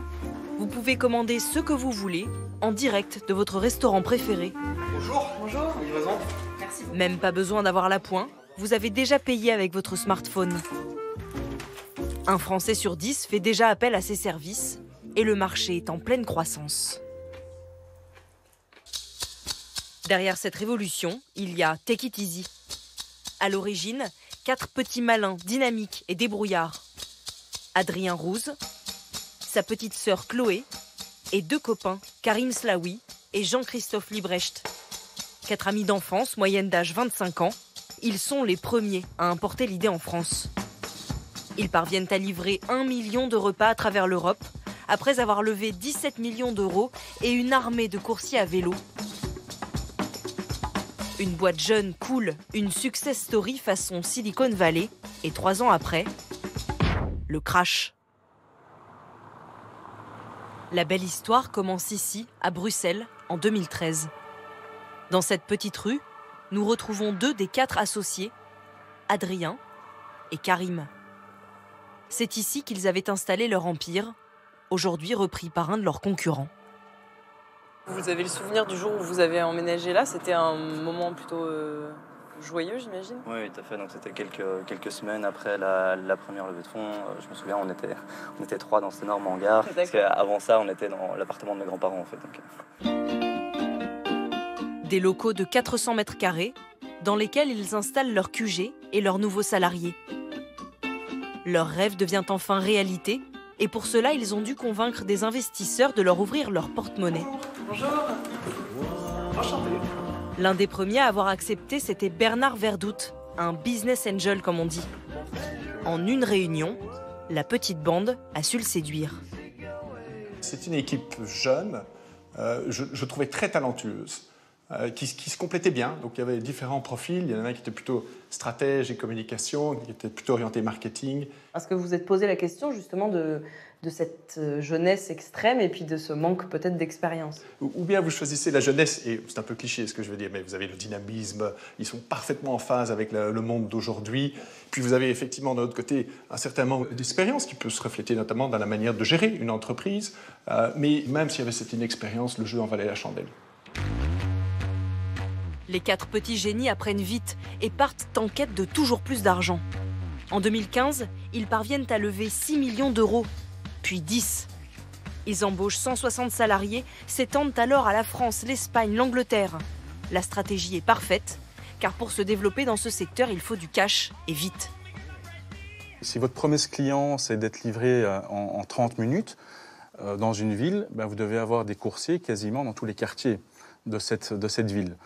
vous pouvez commander ce que vous voulez en direct de votre restaurant préféré. Bonjour. Bonjour. Livraison. Merci. Même pas besoin d'avoir l'appoint, vous avez déjà payé avec votre smartphone. Un Français sur 10 fait déjà appel à ces services et le marché est en pleine croissance. Derrière cette révolution, il y a Take It Easy. À l'origine, 4 petits malins dynamiques et débrouillards. Adrien Rouze, sa petite sœur Chloé et 2 copains, Karim Slaoui et Jean-Christophe Librecht. 4 amis d'enfance, moyenne d'âge 25 ans, ils sont les premiers à importer l'idée en France. Ils parviennent à livrer 1 million de repas à travers l'Europe, après avoir levé 17 millions d'euros et une armée de coursiers à vélo. Une boîte jeune, cool, une success story façon Silicon Valley, et 3 ans après, le crash. La belle histoire commence ici, à Bruxelles, en 2013. Dans cette petite rue, nous retrouvons 2 des 4 associés, Adrien et Karim. C'est ici qu'ils avaient installé leur empire, aujourd'hui repris par un de leurs concurrents. Vous avez le souvenir du jour où vous avez emménagé là? C'était un moment plutôt joyeux, j'imagine? Oui, tout à fait. Donc c'était quelques semaines après la première levée de fonds. Je me souviens, on était 3 dans cet énorme hangar. Parce qu'avant ça, on était dans l'appartement de mes grands-parents en fait. Des locaux de 400 mètres carrés dans lesquels ils installent leur QG et leurs nouveaux salariés. Leur rêve devient enfin réalité Et pour cela, ils ont dû convaincre des investisseurs de leur ouvrir leur porte-monnaie. Bonjour. Enchanté. L'un des premiers à avoir accepté, c'était Bernard Verdout, un business angel comme on dit. En une réunion, la petite bande a su le séduire. C'est une équipe jeune, je trouvais très talentueuse, qui se complétait bien. Donc il y avait différents profils. Il y en a un qui était plutôt stratège et communication, qui était plutôt orienté marketing. Est-ce que vous vous êtes posé la question justement de cette jeunesse extrême et puis de ce manque peut-être d'expérience? Ou bien vous choisissez la jeunesse, et c'est un peu cliché ce que je veux dire, mais vous avez le dynamisme, ils sont parfaitement en phase avec le monde d'aujourd'hui. Puis vous avez effectivement de l'autre côté un certain manque d'expérience qui peut se refléter notamment dans la manière de gérer une entreprise. Mais même s'il y avait cette inexpérience, le jeu en valait la chandelle. Les 4 petits génies apprennent vite et partent en quête de toujours plus d'argent. En 2015, ils parviennent à lever 6 millions d'euros, puis 10. Ils embauchent 160 salariés, s'étendent alors à la France, l'Espagne, l'Angleterre. La stratégie est parfaite, car pour se développer dans ce secteur, il faut du cash et vite. Si votre promesse client, c'est d'être livré en 30 minutes dans une ville, vous devez avoir des coursiers quasiment dans tous les quartiers de cette ville.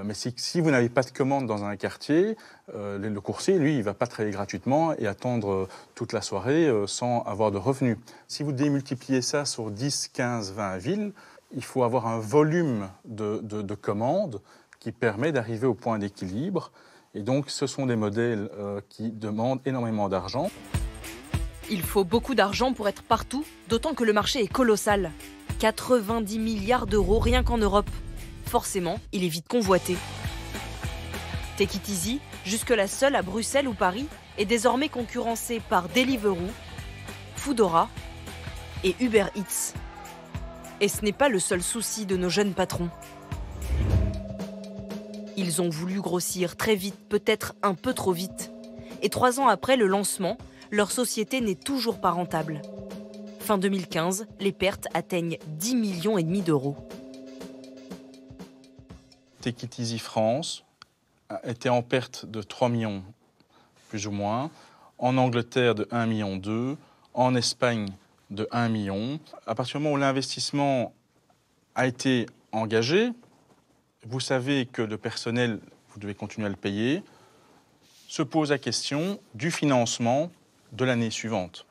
Mais si vous n'avez pas de commande dans un quartier, le coursier, lui, il ne va pas travailler gratuitement et attendre toute la soirée sans avoir de revenus. Si vous démultipliez ça sur 10, 15, 20 villes, il faut avoir un volume de commandes qui permet d'arriver au point d'équilibre. Et donc, ce sont des modèles qui demandent énormément d'argent. Il faut beaucoup d'argent pour être partout, d'autant que le marché est colossal. 90 milliards d'euros rien qu'en Europe. Forcément, il est vite convoité. Take It Easy, jusque-là seule à Bruxelles ou Paris, est désormais concurrencé par Deliveroo, Foodora et Uber Eats. Et ce n'est pas le seul souci de nos jeunes patrons. Ils ont voulu grossir très vite, peut-être un peu trop vite. Et 3 ans après le lancement, leur société n'est toujours pas rentable. Fin 2015, les pertes atteignent 10,5 millions d'euros. Take It Easy France était en perte de 3 millions, plus ou moins. En Angleterre, de 1,2 million. En Espagne, de 1 million. À partir du moment où l'investissement a été engagé, vous savez que le personnel, vous devez continuer à le payer, se pose la question du financement de l'année suivante.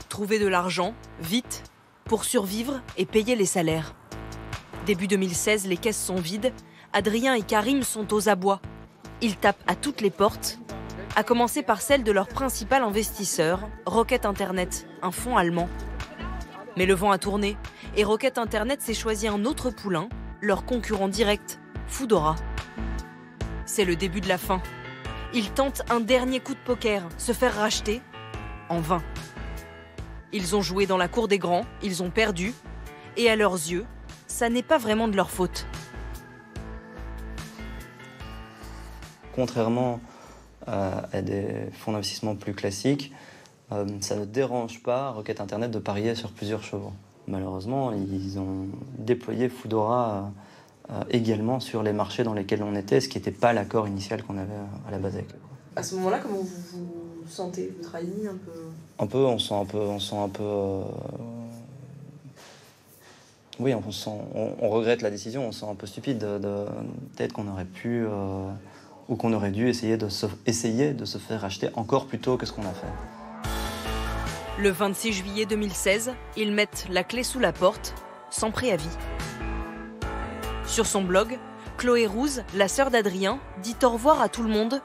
Trouver de l'argent, vite, pour survivre et payer les salaires. Début 2016, les caisses sont vides. Adrien et Karim sont aux abois. Ils tapent à toutes les portes, à commencer par celle de leur principal investisseur, Rocket Internet, un fonds allemand. Mais le vent a tourné et Rocket Internet s'est choisi un autre poulain, leur concurrent direct, Foodora. C'est le début de la fin. Ils tentent un dernier coup de poker, se faire racheter, en vain. Ils ont joué dans la cour des grands, ils ont perdu, et à leurs yeux, ça n'est pas vraiment de leur faute. Contrairement à des fonds d'investissement plus classiques, ça ne dérange pas Rocket Internet de parier sur plusieurs chevaux. Malheureusement, ils ont déployé Foodora également sur les marchés dans lesquels on était, ce qui n'était pas l'accord initial qu'on avait à la base avec eux. À ce moment-là, comment vous vous sentez? Vous trahissez un peu? On sent un peu. Oui, on regrette la décision, on se sent un peu stupide. Peut-être qu'on aurait pu ou qu'on aurait dû essayer de se faire racheter encore plus tôt que ce qu'on a fait. Le 26 juillet 2016, ils mettent la clé sous la porte, sans préavis. Sur son blog, Chloé Rouse, la sœur d'Adrien, dit au revoir à tout le monde.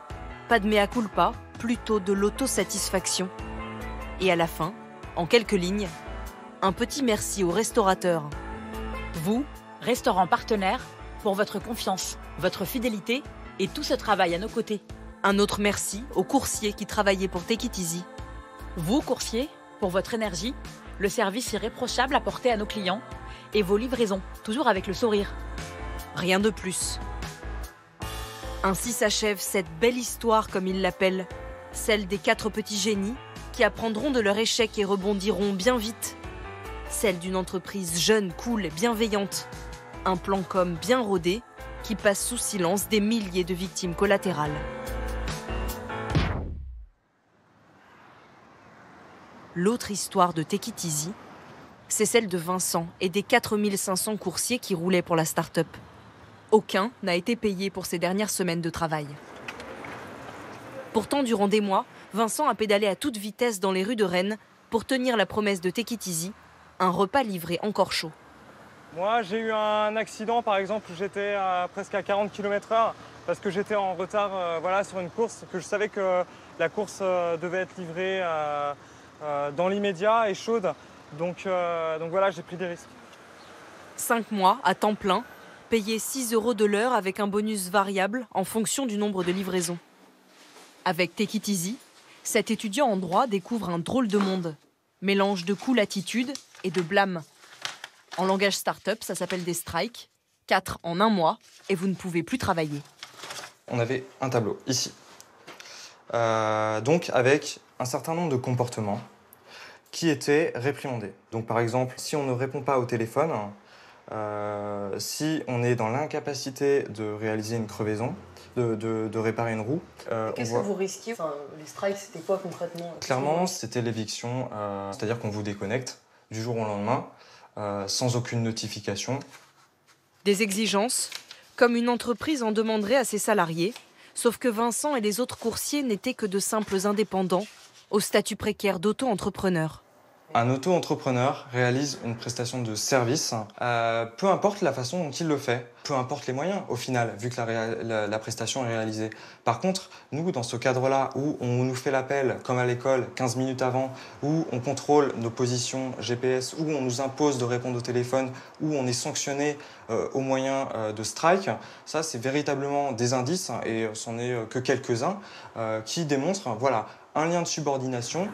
Pas de mea culpa, plutôt de l'autosatisfaction. Et à la fin, en quelques lignes, un petit merci aux restaurateurs. Vous, restaurant partenaire, pour votre confiance, votre fidélité et tout ce travail à nos côtés. Un autre merci aux coursiers qui travaillaient pour Take It Easy. Vous, coursiers, pour votre énergie, le service irréprochable apporté à nos clients et vos livraisons, toujours avec le sourire. Rien de plus. Ainsi s'achève cette belle histoire, comme ils l'appellent, celle des 4 petits génies qui apprendront de leur échec et rebondiront bien vite. Celle d'une entreprise jeune, cool et bienveillante. Un plan com bien rodé qui passe sous silence des milliers de victimes collatérales. L'autre histoire de Take It Easy, c'est celle de Vincent et des 4500 coursiers qui roulaient pour la start-up. Aucun n'a été payé pour ses dernières semaines de travail. Pourtant, durant des mois, Vincent a pédalé à toute vitesse dans les rues de Rennes pour tenir la promesse de Take It Easy, un repas livré encore chaud. Moi, j'ai eu un accident, par exemple, où j'étais presque à 40 km/h parce que j'étais en retard sur une course, que je savais que la course devait être livrée dans l'immédiat et chaude. Donc voilà, j'ai pris des risques. 5 mois à temps plein, payé 6 € de l'heure avec un bonus variable en fonction du nombre de livraisons. Avec Take It Easy, cet étudiant en droit découvre un drôle de monde. Mélange de cool attitude et de blâme. En langage start-up, ça s'appelle des strikes. 4 en un mois et vous ne pouvez plus travailler. On avait un tableau ici. Donc avec un certain nombre de comportements qui étaient réprimandés. Donc par exemple, si on ne répond pas au téléphone, si on est dans l'incapacité de réaliser une crevaison, de réparer une roue. Qu'est-ce que vous risquiez? Les strikes, c'était quoi concrètement? Clairement, c'était l'éviction, c'est-à-dire qu'on vous déconnecte du jour au lendemain, sans aucune notification. Des exigences, comme une entreprise en demanderait à ses salariés, sauf que Vincent et les autres coursiers n'étaient que de simples indépendants, au statut précaire d'auto-entrepreneur. Un auto-entrepreneur réalise une prestation de service, peu importe la façon dont il le fait, peu importe les moyens au final, vu que la prestation est réalisée. Par contre, nous, dans ce cadre-là, où on nous fait l'appel, comme à l'école, 15 minutes avant, où on contrôle nos positions GPS, où on nous impose de répondre au téléphone, où on est sanctionné au moyen de strike, ça, c'est véritablement des indices, et ce n'en est que quelques-uns, qui démontrent voilà, un lien de subordination.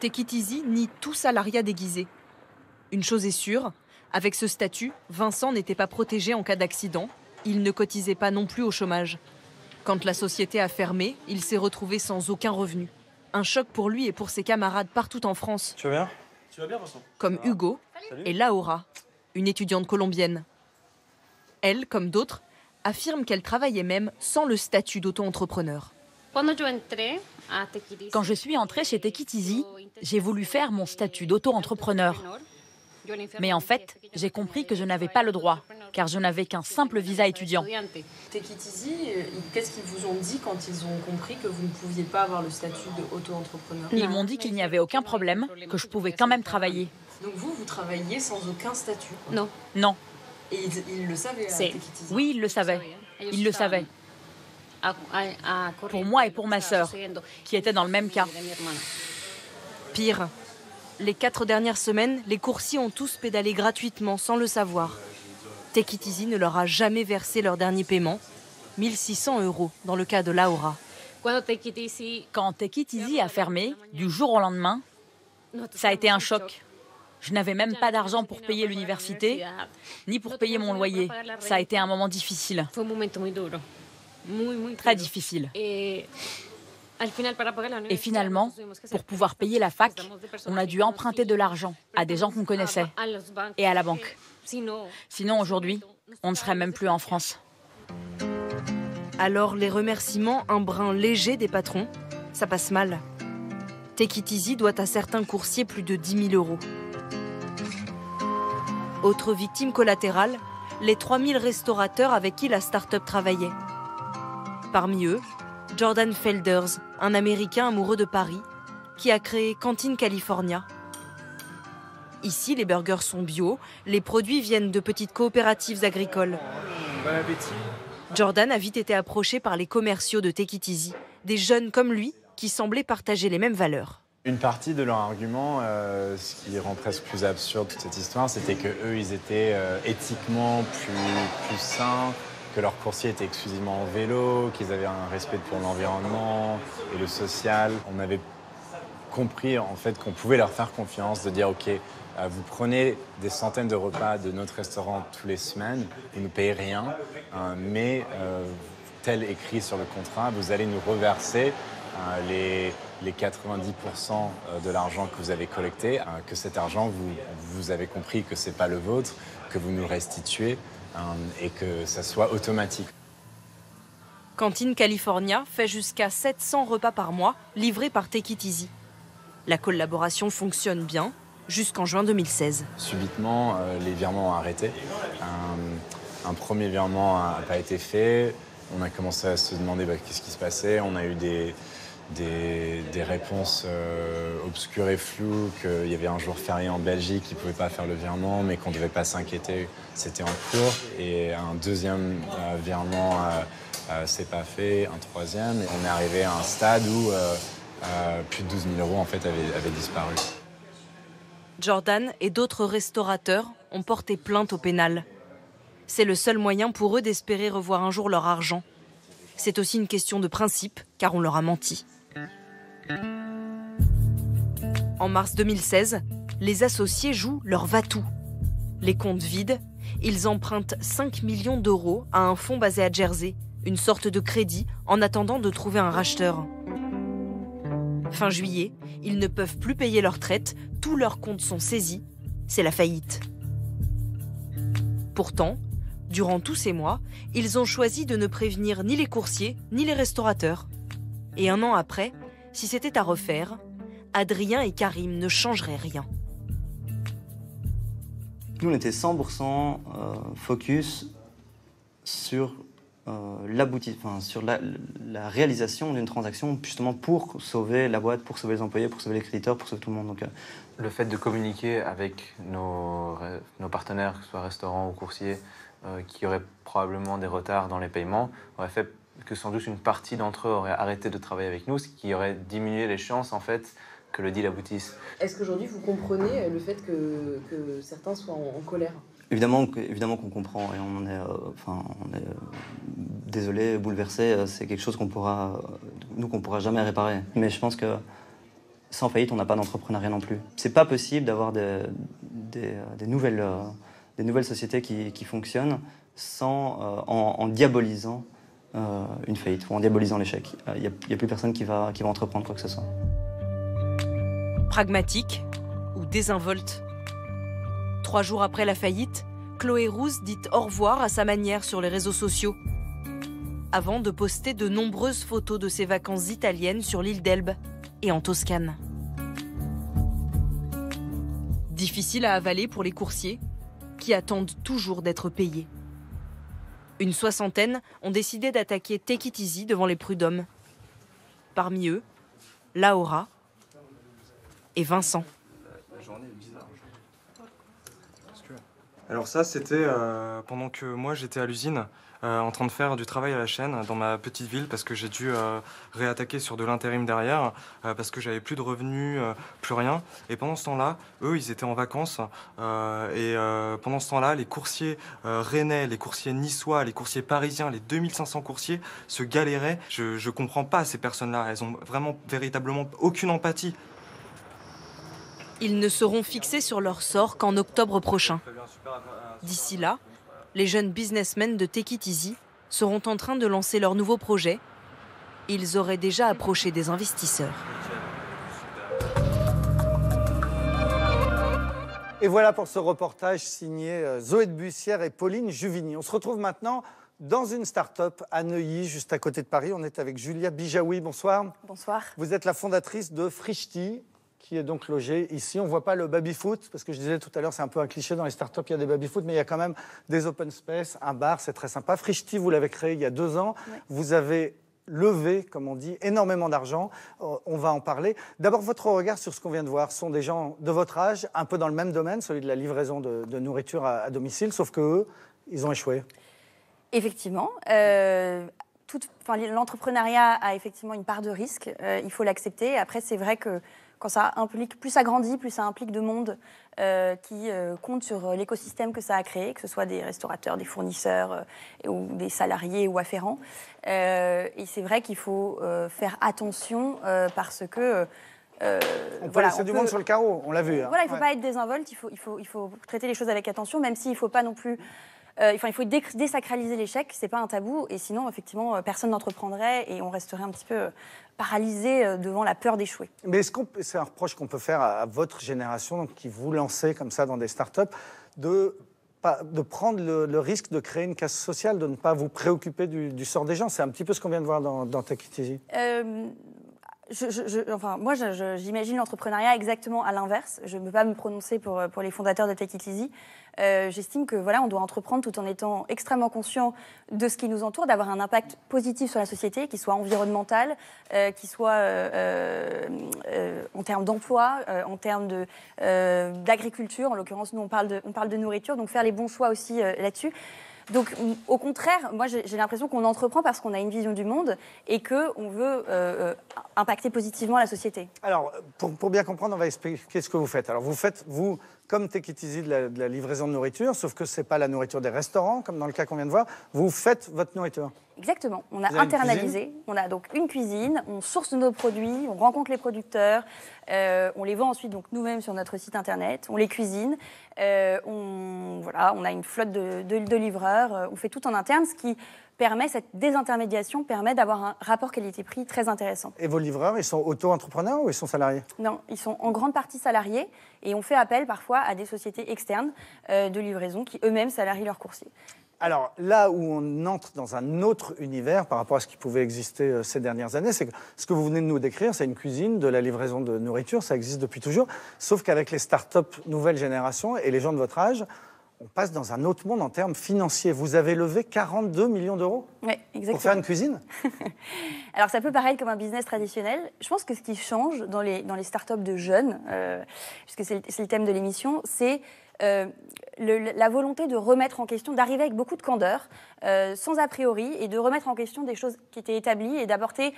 Take It Easy nie tout salariat déguisé. Une chose est sûre, avec ce statut, Vincent n'était pas protégé en cas d'accident. Il ne cotisait pas non plus au chômage. Quand la société a fermé, il s'est retrouvé sans aucun revenu. Un choc pour lui et pour ses camarades partout en France. Tu vas bien? Tu vas bien, Vincent? Comme Hugo et Laura, une étudiante colombienne. Elle, comme d'autres, affirme qu'elle travaillait même sans le statut d'auto-entrepreneur. Quand je suis entrée chez Take It Easy, j'ai voulu faire mon statut d'auto-entrepreneur. Mais en fait, j'ai compris que je n'avais pas le droit, car je n'avais qu'un simple visa étudiant. Take It Easy, qu'est-ce qu'ils vous ont dit quand ils ont compris que vous ne pouviez pas avoir le statut d'auto-entrepreneur? Ils m'ont dit qu'il n'y avait aucun problème, que je pouvais quand même travailler. Donc vous travailliez sans aucun statut? Non. Non. Et ils le savaient à Take It Easy? Oui, ils le savaient. Ils le savaient. Pour moi et pour ma sœur, qui étaient dans le même cas. Pire, les 4 dernières semaines, les coursiers ont tous pédalé gratuitement sans le savoir. Take It Easy ne leur a jamais versé leur dernier paiement, 1 600 € dans le cas de Laura. Quand Take It Easy a fermé, du jour au lendemain, ça a été un choc. Je n'avais même pas d'argent pour payer l'université, ni pour payer mon loyer. Ça a été un moment difficile. Très difficile. Et finalement, pour pouvoir payer la fac, on a dû emprunter de l'argent à des gens qu'on connaissait et à la banque. Sinon, aujourd'hui, on ne serait même plus en France. Alors, les remerciements, un brin léger des patrons, ça passe mal. Take It Easy doit à certains coursiers plus de 10 000 €. Autre victime collatérale, les 3000 restaurateurs avec qui la start-up travaillait. Parmi eux, Jordan Felders, un Américain amoureux de Paris, qui a créé Cantine California. Ici, les burgers sont bio, les produits viennent de petites coopératives agricoles. Bon appétit. Jordan a vite été approché par les commerciaux de Take It Easy, des jeunes comme lui qui semblaient partager les mêmes valeurs. Une partie de leur argument, ce qui rend presque plus absurde toute cette histoire, c'était qu'eux, ils étaient éthiquement plus sains, que leurs coursiers étaient exclusivement en vélo, qu'ils avaient un respect pour l'environnement et le social. On avait compris en fait qu'on pouvait leur faire confiance, de dire ok, vous prenez des centaines de repas de notre restaurant tous les semaines, vous ne payez rien, mais tel écrit sur le contrat, vous allez nous reverser les 90% de l'argent que vous avez collecté, que cet argent, vous avez compris que ce n'est pas le vôtre, que vous nous restituez et que ça soit automatique. Cantine California fait jusqu'à 700 repas par mois livrés par Take It Easy. La collaboration fonctionne bien jusqu'en juin 2016. Subitement, les virements ont arrêté. Un premier virement n'a pas été fait. On a commencé à se demander qu'est-ce qui se passait. On a eu des réponses obscures et floues, qu'il y avait un jour férié en Belgique, qu'ils ne pouvaient pas faire le virement, mais qu'on ne devait pas s'inquiéter, c'était en cours. Et un deuxième virement s'est pas fait, un troisième. Et on est arrivé à un stade où plus de 12 000 € en fait, avaient disparu. Jordan et d'autres restaurateurs ont porté plainte au pénal. C'est le seul moyen pour eux d'espérer revoir un jour leur argent. C'est aussi une question de principe, car on leur a menti. En mars 2016, les associés jouent leur va-tout. Les comptes vides, ils empruntent 5 millions d'euros à un fonds basé à Jersey, une sorte de crédit en attendant de trouver un racheteur. Fin juillet, ils ne peuvent plus payer leur traite, tous leurs comptes sont saisis, c'est la faillite. Pourtant, durant tous ces mois, ils ont choisi de ne prévenir ni les coursiers ni les restaurateurs. Et un an après, si c'était à refaire, Adrien et Karim ne changeraient rien. Nous, on était 100% focus sur sur la réalisation d'une transaction, justement pour sauver la boîte, pour sauver les employés, pour sauver les créditeurs, pour sauver tout le monde. Donc, le fait de communiquer avec nos partenaires, que ce soit restaurants ou coursiers, qui auraient probablement des retards dans les paiements, aurait fait que sans doute une partie d'entre eux aurait arrêté de travailler avec nous, ce qui aurait diminué les chances en fait que le deal aboutisse. Est-ce qu'aujourd'hui vous comprenez le fait que certains soient en colère ? Évidemment qu'on comprend et on est désolé, bouleversé. C'est quelque chose qu'on pourra jamais réparer. Mais je pense que sans faillite, on n'a pas d'entrepreneuriat non plus. C'est pas possible d'avoir des nouvelles sociétés qui fonctionnent en diabolisant une faillite ou en diabolisant l'échec. Il n'y a plus personne qui va entreprendre quoi que ce soit. Pragmatique ou désinvolte. 3 jours après la faillite, Chloé Rouse dit au revoir à sa manière sur les réseaux sociaux, avant de poster de nombreuses photos de ses vacances italiennes sur l'île d'Elbe et en Toscane. Difficile à avaler pour les coursiers, qui attendent toujours d'être payés. Une 60aine ont décidé d'attaquer Take It Easy devant les prud'hommes. Parmi eux, Laura et Vincent. Alors ça, c'était pendant que moi j'étais à l'usine, en train de faire du travail à la chaîne dans ma petite ville, parce que j'ai dû réattaquer sur de l'intérim derrière, parce que j'avais plus de revenus, plus rien. Et pendant ce temps-là, eux, ils étaient en vacances. Pendant ce temps-là, les coursiers rennais, les coursiers niçois, les coursiers parisiens, les 2500 coursiers se galéraient. Je comprends pas ces personnes-là. Elles ont vraiment, véritablement aucune empathie. Ils ne seront fixés sur leur sort qu'en octobre prochain. D'ici là, les jeunes businessmen de Take It Easy seront en train de lancer leur nouveau projet. Ils auraient déjà approché des investisseurs. Et voilà pour ce reportage signé Zoé de Bussière et Pauline Juvigny. On se retrouve maintenant dans une start-up à Neuilly, juste à côté de Paris. On est avec Julia Bijaoui. Bonsoir. Bonsoir. Vous êtes la fondatrice de Frichti, qui est donc logé ici. On ne voit pas le baby-foot, parce que je disais tout à l'heure, c'est un peu un cliché dans les startups, il y a des baby-foot, mais il y a quand même des open space, un bar, c'est très sympa. Frichti, vous l'avez créé il y a 2 ans. Oui. Vous avez levé, comme on dit, énormément d'argent. On va en parler. D'abord, votre regard sur ce qu'on vient de voir. Ce sont des gens de votre âge, un peu dans le même domaine, celui de la livraison de nourriture à domicile, sauf qu'eux, ils ont échoué. Effectivement. L'entrepreneuriat a effectivement une part de risque. Il faut l'accepter. Après, c'est vrai que quand ça implique, plus ça grandit, plus ça implique de monde qui compte sur l'écosystème que ça a créé, que ce soit des restaurateurs, des fournisseurs ou des salariés ou afférents. Et c'est vrai qu'il faut faire attention parce que... on peut laisser du monde sur le carreau, on l'a vu. Voilà, il ne faut pas être désinvolte, il faut traiter les choses avec attention, même s'il ne faut pas non plus... il faut désacraliser l'échec, c'est pas un tabou, et sinon, effectivement, personne n'entreprendrait et on resterait un petit peu paralysé devant la peur d'échouer. Mais est-ce que c'est un reproche qu'on peut faire à votre génération, donc, qui vous lancez comme ça dans des startups, de prendre le risque de créer une casse sociale, de ne pas vous préoccuper du sort des gens? C'est un petit peu ce qu'on vient de voir dans Take It Easy. Moi, j'imagine l'entrepreneuriat exactement à l'inverse. Je ne peux pas me prononcer pour les fondateurs de Take It Easy. J'estime que voilà, on doit entreprendre tout en étant extrêmement conscient de ce qui nous entoure, d'avoir un impact positif sur la société, qui soit environnemental, qui soit en termes d'emploi, en termes d'agriculture. En l'occurrence, nous, on parle de nourriture, donc faire les bons choix aussi là-dessus. Donc, au contraire, moi, j'ai l'impression qu'on entreprend parce qu'on a une vision du monde et qu'on veut impacter positivement la société. Alors, pour bien comprendre, on va expliquer ce que vous faites. Alors, vous faites, vous, comme Take It Easy, de la livraison de nourriture, sauf que ce n'est pas la nourriture des restaurants, comme dans le cas qu'on vient de voir. Vous faites votre nourriture. Exactement. On a internalisé. On a donc une cuisine, on source nos produits, on rencontre les producteurs, on les vend ensuite donc nous-mêmes sur notre site internet, on les cuisine, on a une flotte de livreurs, on fait tout en interne, ce qui permet, cette désintermédiation permet d'avoir un rapport qualité-prix très intéressant. Et vos livreurs, ils sont auto-entrepreneurs ou ils sont salariés? Non, ils sont en grande partie salariés et on fait appel parfois à des sociétés externes de livraison qui eux-mêmes salarient leurs coursiers. Alors là où on entre dans un autre univers par rapport à ce qui pouvait exister ces dernières années, c'est que ce que vous venez de nous décrire, c'est une cuisine, de la livraison de nourriture, ça existe depuis toujours, sauf qu'avec les startups nouvelle génération et les gens de votre âge, on passe dans un autre monde en termes financiers. Vous avez levé 42 millions d'euros pour faire une cuisine? Alors ça peut paraître comme un business traditionnel. Je pense que ce qui change dans les startups de jeunes, puisque c'est le thème de l'émission, c'est la volonté de remettre en question, d'arriver avec beaucoup de candeur, sans a priori, et de remettre en question des choses qui étaient établies et d'apporter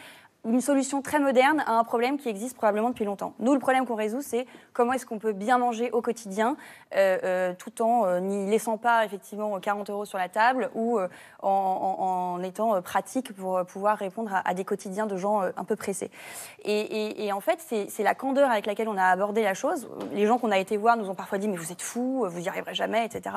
une solution très moderne à un problème qui existe probablement depuis longtemps. Nous, le problème qu'on résout, c'est comment est-ce qu'on peut bien manger au quotidien tout en n'y laissant pas effectivement 40 € sur la table ou en étant pratique pour pouvoir répondre à des quotidiens de gens un peu pressés. Et en fait, c'est la candeur avec laquelle on a abordé la chose. Les gens qu'on a été voir nous ont parfois dit « mais vous êtes fous, vous n'y arriverez jamais », etc.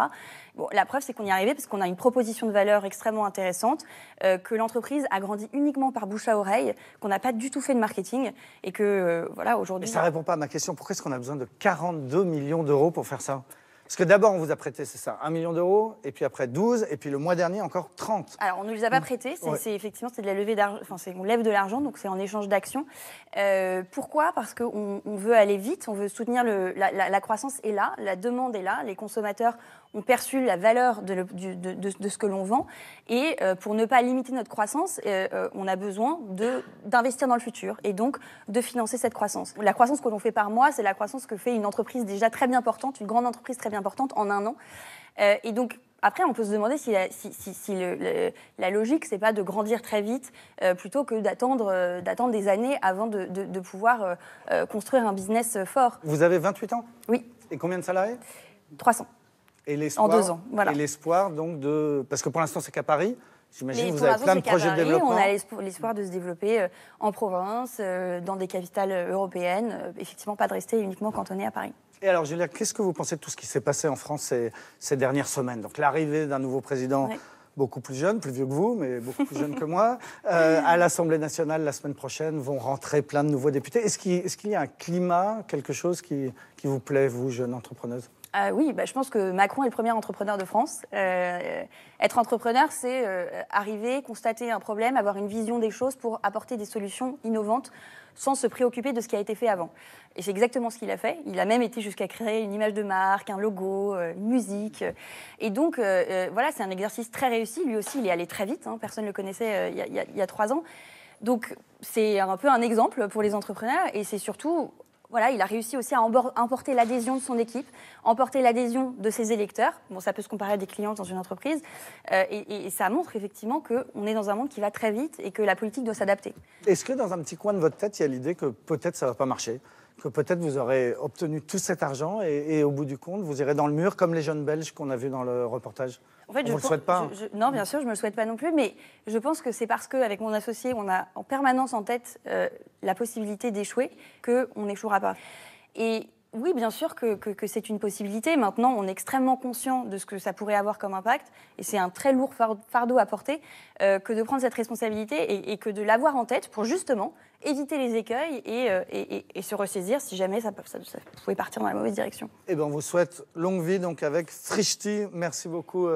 Bon, la preuve, c'est qu'on y est arrivé parce qu'on a une proposition de valeur extrêmement intéressante, que l'entreprise a grandi uniquement par bouche à oreille, qu'on n'a pas du tout fait de marketing et que, voilà, aujourd'hui... Mais ça ne répond pas à ma question. Pourquoi est-ce qu'on a besoin de 42 millions d'euros pour faire ça? Parce que d'abord, on vous a prêté, c'est ça, 1 million d'euros, et puis après 12, et puis le mois dernier, encore 30. Alors, on ne les a pas prêtés, effectivement, c'est de la levée d'argent, on lève de l'argent, donc c'est en échange d'actions. Pourquoi? Parce qu'on veut aller vite, on veut soutenir la croissance est là, la demande est là, les consommateurs ont perçu la valeur de ce que l'on vend, et pour ne pas limiter notre croissance, on a besoin d'investir dans le futur, et donc de financer cette croissance. La croissance que l'on fait par mois, c'est la croissance que fait une entreprise déjà très bien portante, une grande entreprise très bien portante en un an. Et donc, après, on peut se demander si la logique, c'est pas de grandir très vite plutôt que d'attendre des années avant de pouvoir construire un business fort. Vous avez 28 ans? Oui. Et combien de salariés? 300. Et l'espoir, en 2 ans, voilà. Et l'espoir, donc, parce que pour l'instant, c'est qu'à Paris. J'imagine que vous avez plein de projets de développement. On a l'espoir de se développer en province, dans des capitales européennes. Effectivement, pas de rester uniquement cantonné à Paris. Et alors, Julia, qu'est-ce que vous pensez de tout ce qui s'est passé en France ces dernières semaines? Donc, l'arrivée d'un nouveau président beaucoup plus jeune, plus vieux que vous, mais beaucoup plus jeune que moi. À l'Assemblée nationale, la semaine prochaine, vont rentrer plein de nouveaux députés. Est-ce qu'il y a un climat, quelque chose qui vous plaît, vous, jeune entrepreneuse? Oui, je pense que Macron est le premier entrepreneur de France. Être entrepreneur, c'est arriver, constater un problème, avoir une vision des choses pour apporter des solutions innovantes sans se préoccuper de ce qui a été fait avant. Et c'est exactement ce qu'il a fait. Il a même été jusqu'à créer une image de marque, un logo, une musique. Et donc, voilà, c'est un exercice très réussi. Lui aussi, il est allé très vite. Personne ne le connaissait il y a 3 ans. Donc, c'est un peu un exemple pour les entrepreneurs. Et c'est surtout... Voilà, il a réussi aussi à emporter l'adhésion de son équipe, emporter l'adhésion de ses électeurs. Bon, ça peut se comparer à des clients dans une entreprise. Et ça montre effectivement qu'on est dans un monde qui va très vite et que la politique doit s'adapter. Est-ce que dans un petit coin de votre tête, il y a l'idée que peut-être ça ne va pas marcher? Que peut-être vous aurez obtenu tout cet argent et au bout du compte, vous irez dans le mur comme les jeunes Belges qu'on a vus dans le reportage? En fait, on ne le souhaite pas. Non, bien sûr, je ne me le souhaite pas non plus, mais je pense que c'est parce qu'avec mon associé, on a en permanence en tête la possibilité d'échouer qu'on n'échouera pas. Et oui, bien sûr que c'est une possibilité. Maintenant, on est extrêmement conscient de ce que ça pourrait avoir comme impact, et c'est un très lourd fardeau à porter que de prendre cette responsabilité et que de l'avoir en tête pour justement éviter les écueils et se ressaisir si jamais ça pouvait partir dans la mauvaise direction. Eh bien, on vous souhaite longue vie donc avec Frischti. Merci beaucoup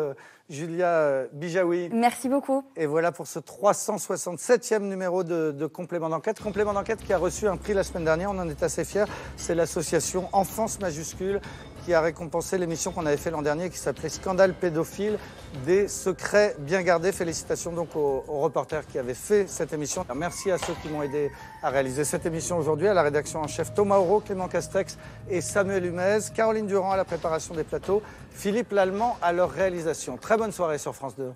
Julia Bijaoui. Merci beaucoup. Et voilà pour ce 367e numéro de Complément d'enquête. Complément d'enquête qui a reçu un prix la semaine dernière, on en est assez fiers. C'est l'association Enfance Majuscule qui a récompensé l'émission qu'on avait fait l'an dernier qui s'appelait Scandale pédophile, des secrets bien gardés. Félicitations donc aux reporters qui avaient fait cette émission. Alors, merci à ceux qui m'ont aidé à réaliser cette émission aujourd'hui, à la rédaction en chef Thomas Auro, Clément Castex et Samuel Humez, Caroline Durand à la préparation des plateaux, Philippe Lallemand à leur réalisation. Très bonne soirée sur France 2.